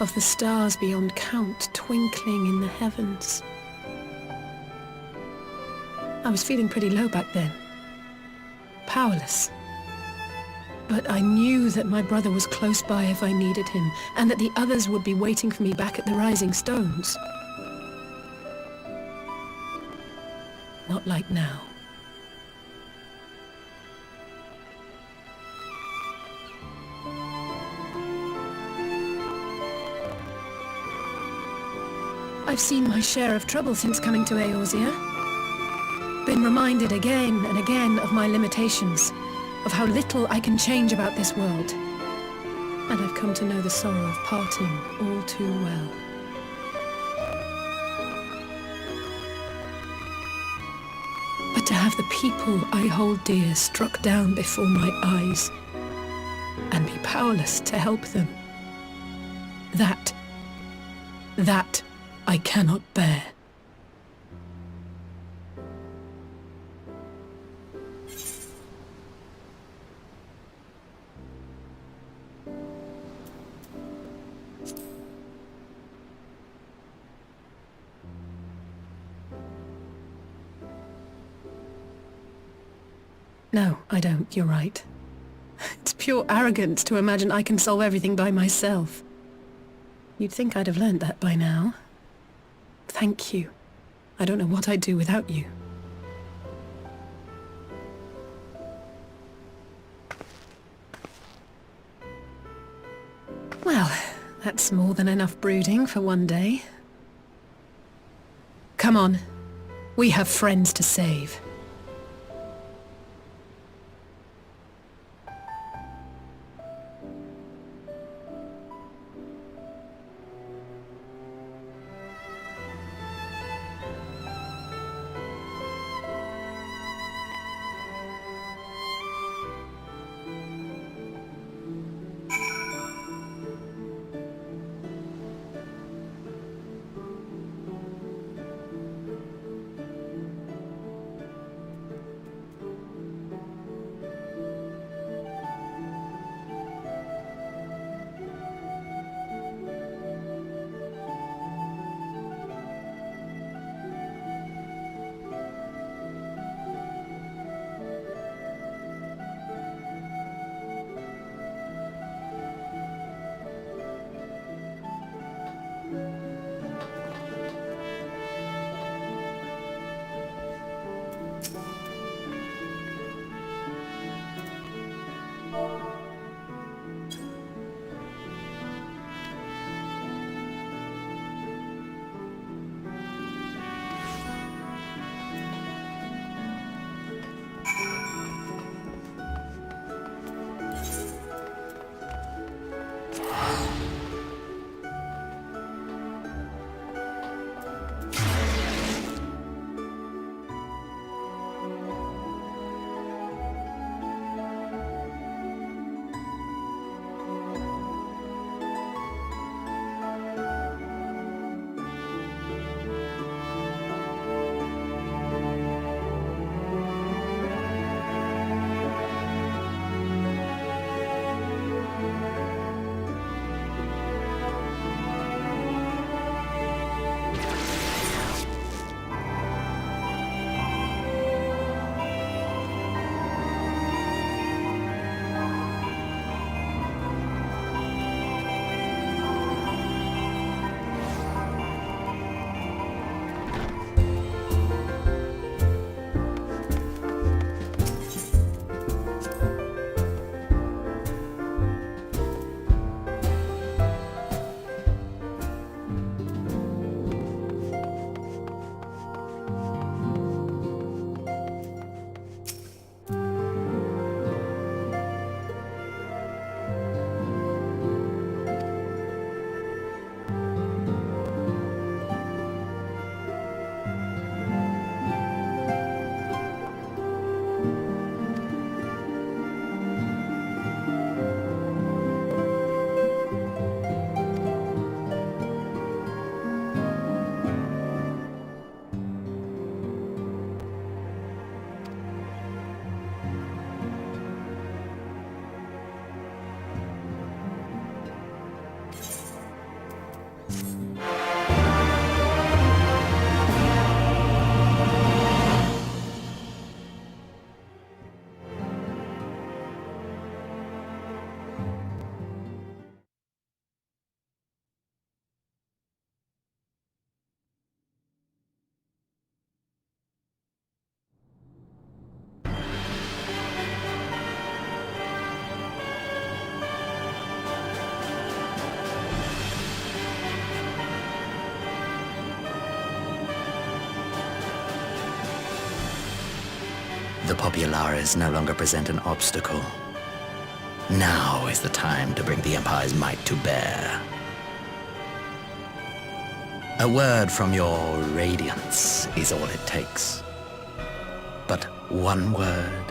Of the stars beyond count twinkling in the heavens? I was feeling pretty low back then. Powerless. But I knew that my brother was close by if I needed him, and that the others would be waiting for me back at the Rising Stones. Not like now. I've seen my share of trouble since coming to Eorzea. Been reminded again and again of my limitations, of how little I can change about this world. And I've come to know the sorrow of parting all too well. But to have the people I hold dear struck down before my eyes, and be powerless to help them, that I cannot bear. No, I don't. You're right. It's pure arrogance to imagine I can solve everything by myself. You'd think I'd have learned that by now. Thank you. I don't know what I'd do without you. Well, that's more than enough brooding for one day. Come on. We have friends to save. The populares no longer present an obstacle. Now is the time to bring the Empire's might to bear. A word from your Radiance is all it takes. But one word,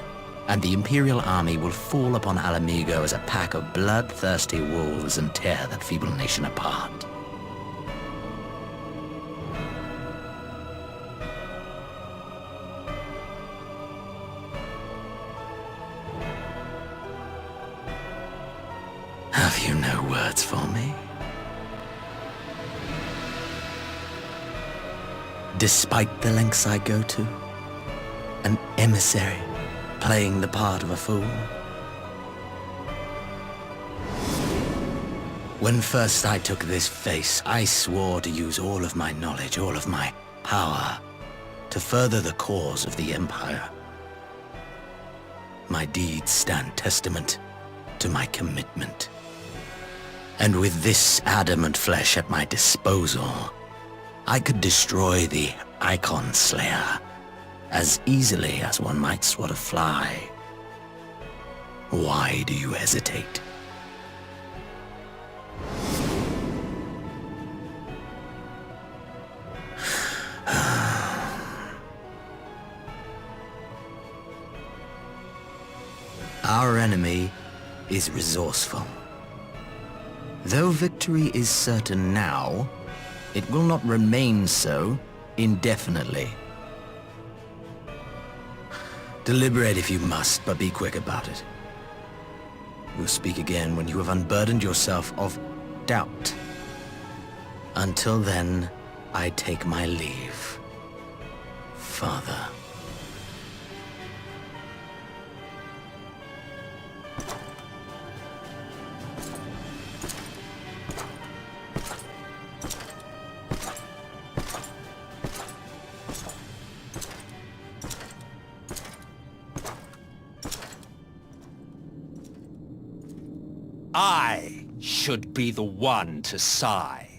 and the Imperial army will fall upon Alamigo as a pack of bloodthirsty wolves and tear that feeble nation apart. Have you no words for me? Despite the lengths I go to, an emissary playing the part of a fool. When first I took this face, I swore to use all of my knowledge, all of my power, to further the cause of the Empire. My deeds stand testament to my commitment. And with this adamant flesh at my disposal, I could destroy the Icon Slayer as easily as one might swat a fly. Why do you hesitate? Our enemy is resourceful. Though victory is certain now, it will not remain so indefinitely. Deliberate if you must, but be quick about it. We'll speak again when you have unburdened yourself of doubt. Until then, I take my leave, Father. I should be the one to sigh.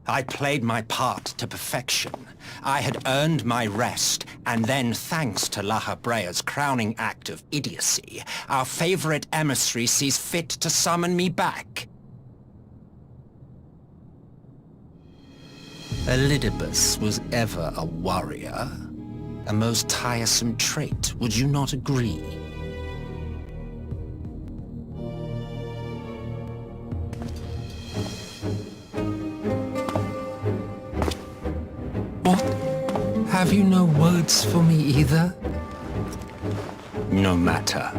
I played my part to perfection. I had earned my rest, and then thanks to La Habrea's crowning act of idiocy, our favorite emissary sees fit to summon me back. Elidibus was ever a warrior. A most tiresome trait, would you not agree? What? Have you no words for me either? No matter.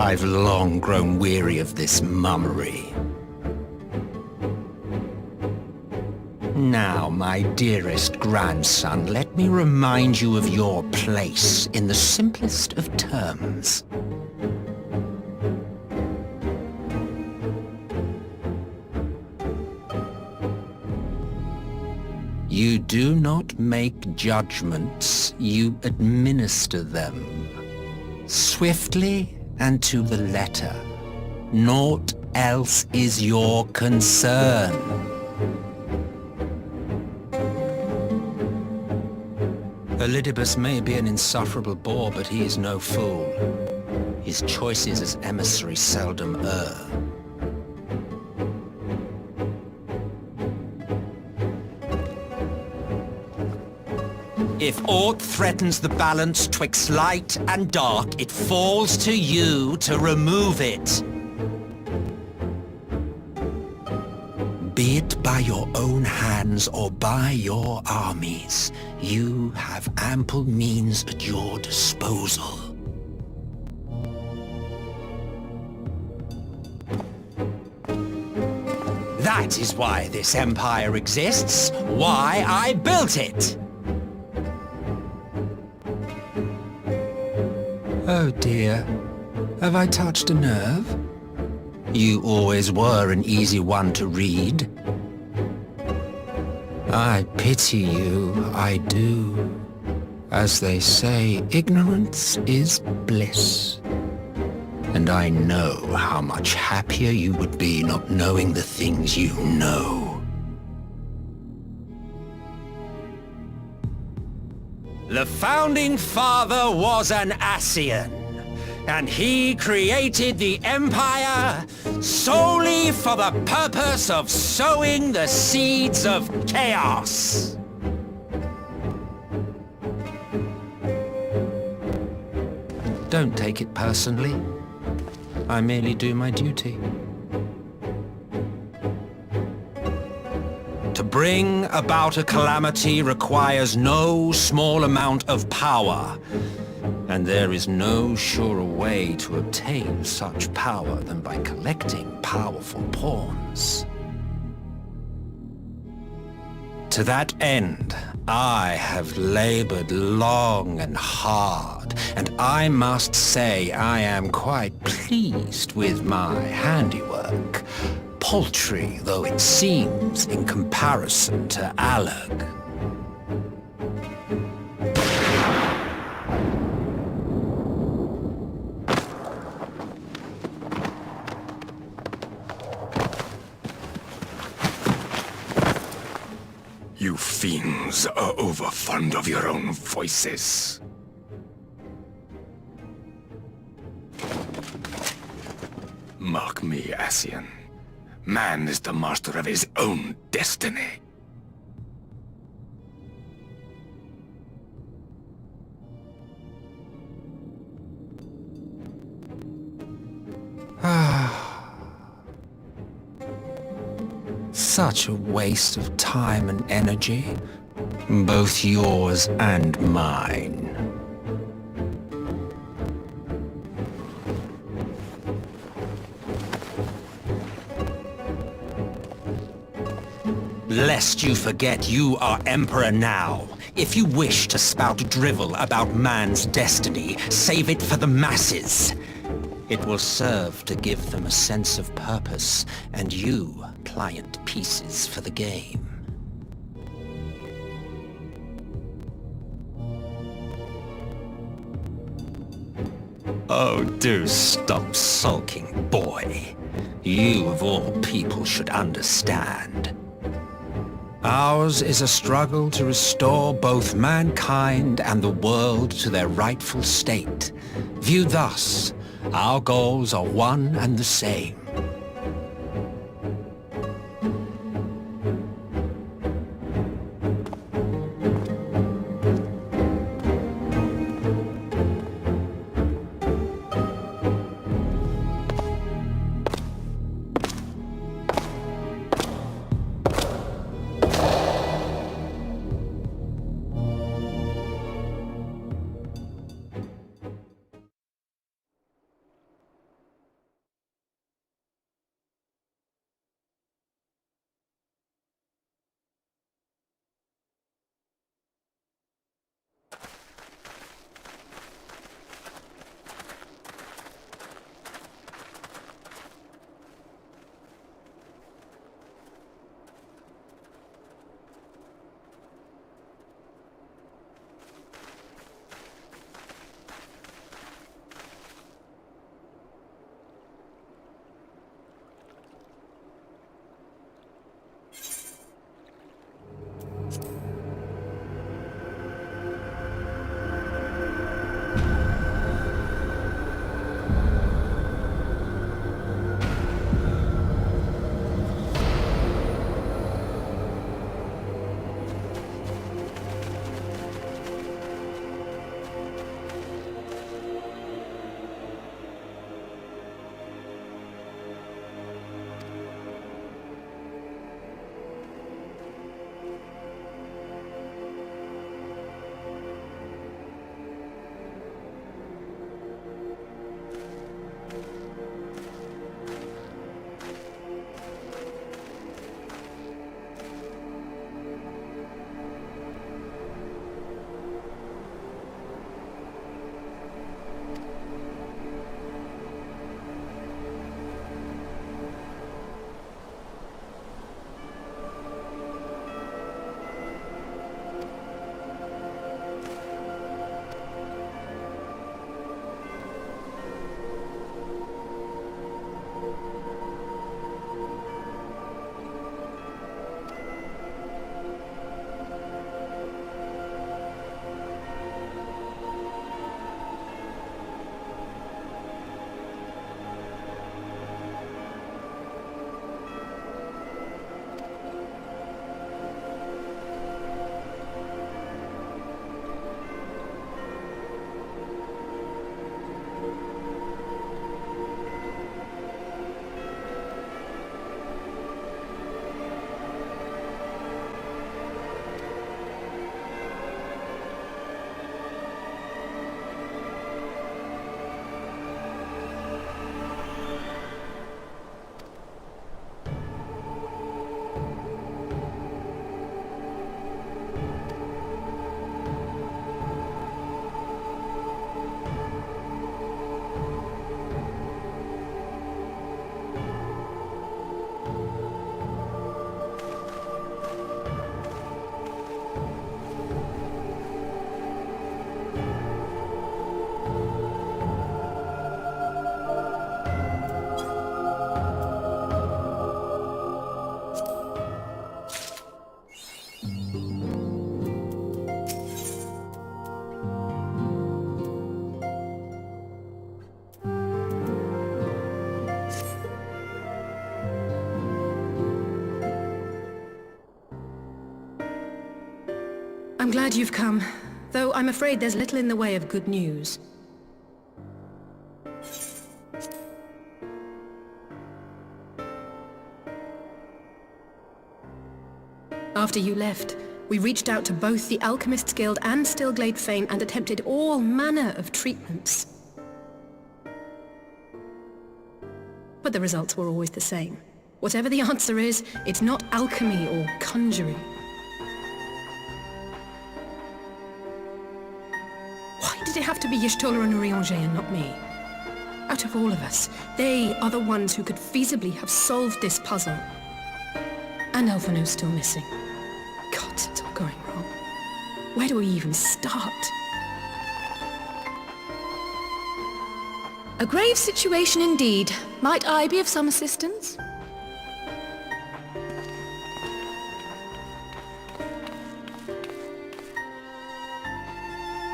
I've long grown weary of this mummery. Now, my dearest grandson, let me remind you of your place in the simplest of terms. You do not make judgments, you administer them. Swiftly and to the letter. Naught else is your concern. Elidibus may be an insufferable bore, but he is no fool. His choices as emissary seldom err. If aught threatens the balance twixt light and dark, it falls to you to remove it. Be it by your own hands or by your armies, you have ample means at your disposal. That is why this empire exists, why I built it! Oh dear, have I touched a nerve? You always were an easy one to read. I pity you, I do. As they say, ignorance is bliss. And I know how much happier you would be not knowing the things you know. The Founding Father was an Ascian, and he created the Empire solely for the purpose of sowing the seeds of chaos. Don't take it personally. I merely do my duty. To bring about a calamity requires no small amount of power, and there is no surer way to obtain such power than by collecting powerful pawns. To that end, I have labored long and hard, and I must say I am quite pleased with my handiwork, paltry though it seems in comparison to Alag. You fiends are overfond of your own voices. Mark me, Ascian. Man is the master of his own destiny. Such a waste of time and energy, both yours and mine. Lest you forget you are Emperor now. If you wish to spout drivel about man's destiny, save it for the masses. It will serve to give them a sense of purpose, and you, pliant pieces for the game. Oh, do stop sulking, boy. You, of all people, should understand. Ours is a struggle to restore both mankind and the world to their rightful state. Viewed thus, our goals are one and the same. I'm glad you've come, though I'm afraid there's little in the way of good news. After you left, we reached out to both the Alchemists Guild and Stillglade Fane and attempted all manner of treatments. But the results were always the same. Whatever the answer is, it's not alchemy or conjuring. Why did it have to be Y'shtola and Urianger and not me? Out of all of us, they are the ones who could feasibly have solved this puzzle. And Alphino's still missing. God, it's all going wrong. Where do we even start? A grave situation indeed. Might I be of some assistance?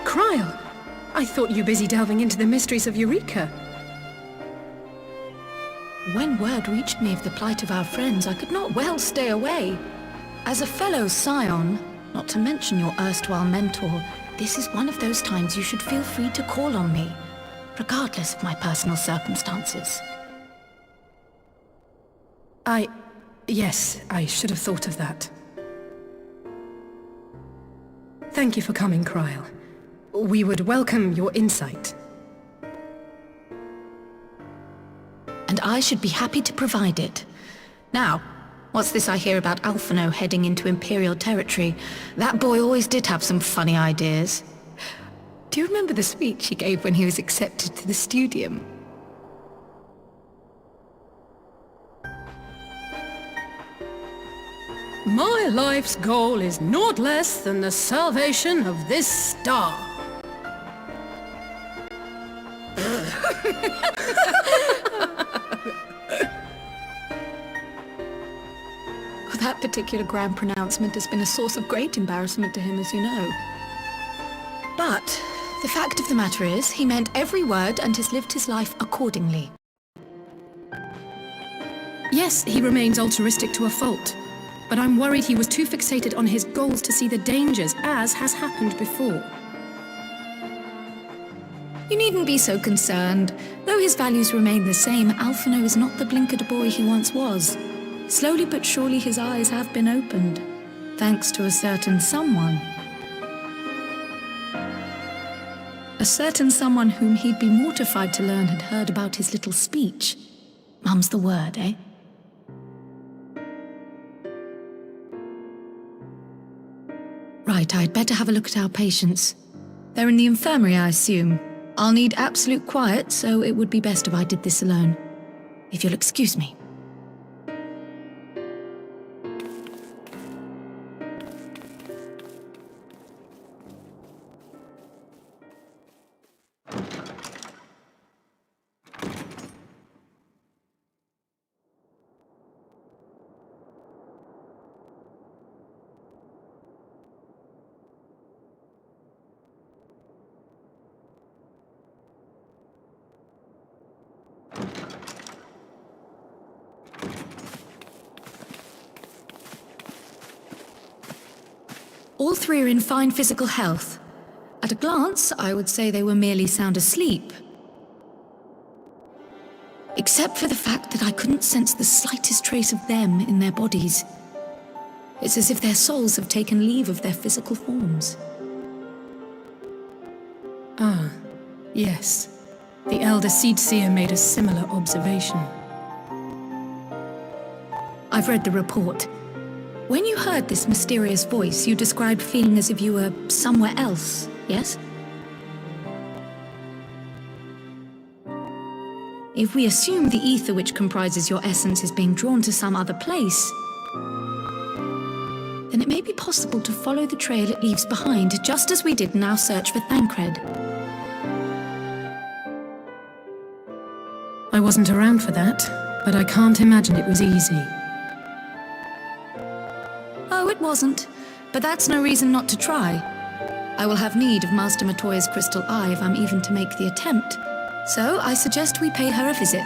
Kryl! I thought you were busy delving into the mysteries of Eureka. When word reached me of the plight of our friends, I could not well stay away. As a fellow scion, not to mention your erstwhile mentor, this is one of those times you should feel free to call on me, regardless of my personal circumstances. Yes, I should have thought of that. Thank you for coming, Kryl. We would welcome your insight. And I should be happy to provide it. Now, what's this I hear about Alphino heading into Imperial territory? That boy always did have some funny ideas. Do you remember the speech he gave when he was accepted to the Studium? My life's goal is naught less than the salvation of this star. That particular grand pronouncement has been a source of great embarrassment to him, as you know. But the fact of the matter is, he meant every word and has lived his life accordingly. Yes, he remains altruistic to a fault, but I'm worried he was too fixated on his goals to see the dangers, as has happened before. You needn't be so concerned. Though his values remain the same, Alphino is not the blinkered boy he once was. Slowly but surely his eyes have been opened, thanks to a certain someone. A certain someone whom he'd be mortified to learn had heard about his little speech. Mum's the word, eh? Right, I'd better have a look at our patients. They're in the infirmary, I assume. I'll need absolute quiet, so it would be best if I did this alone. If you'll excuse me. All three are in fine physical health. At a glance, I would say they were merely sound asleep. Except for the fact that I couldn't sense the slightest trace of them in their bodies. It's as if their souls have taken leave of their physical forms. Ah, yes. The Elder Seedseer made a similar observation. I've read the report. When you heard this mysterious voice, you described feeling as if you were somewhere else, yes? If we assume the ether which comprises your essence is being drawn to some other place, then it may be possible to follow the trail it leaves behind, just as we did in our search for Thancred. I wasn't around for that, but I can't imagine it was easy. Oh, it wasn't. But that's no reason not to try. I will have need of Master Matoya's crystal eye if I'm even to make the attempt. So I suggest we pay her a visit.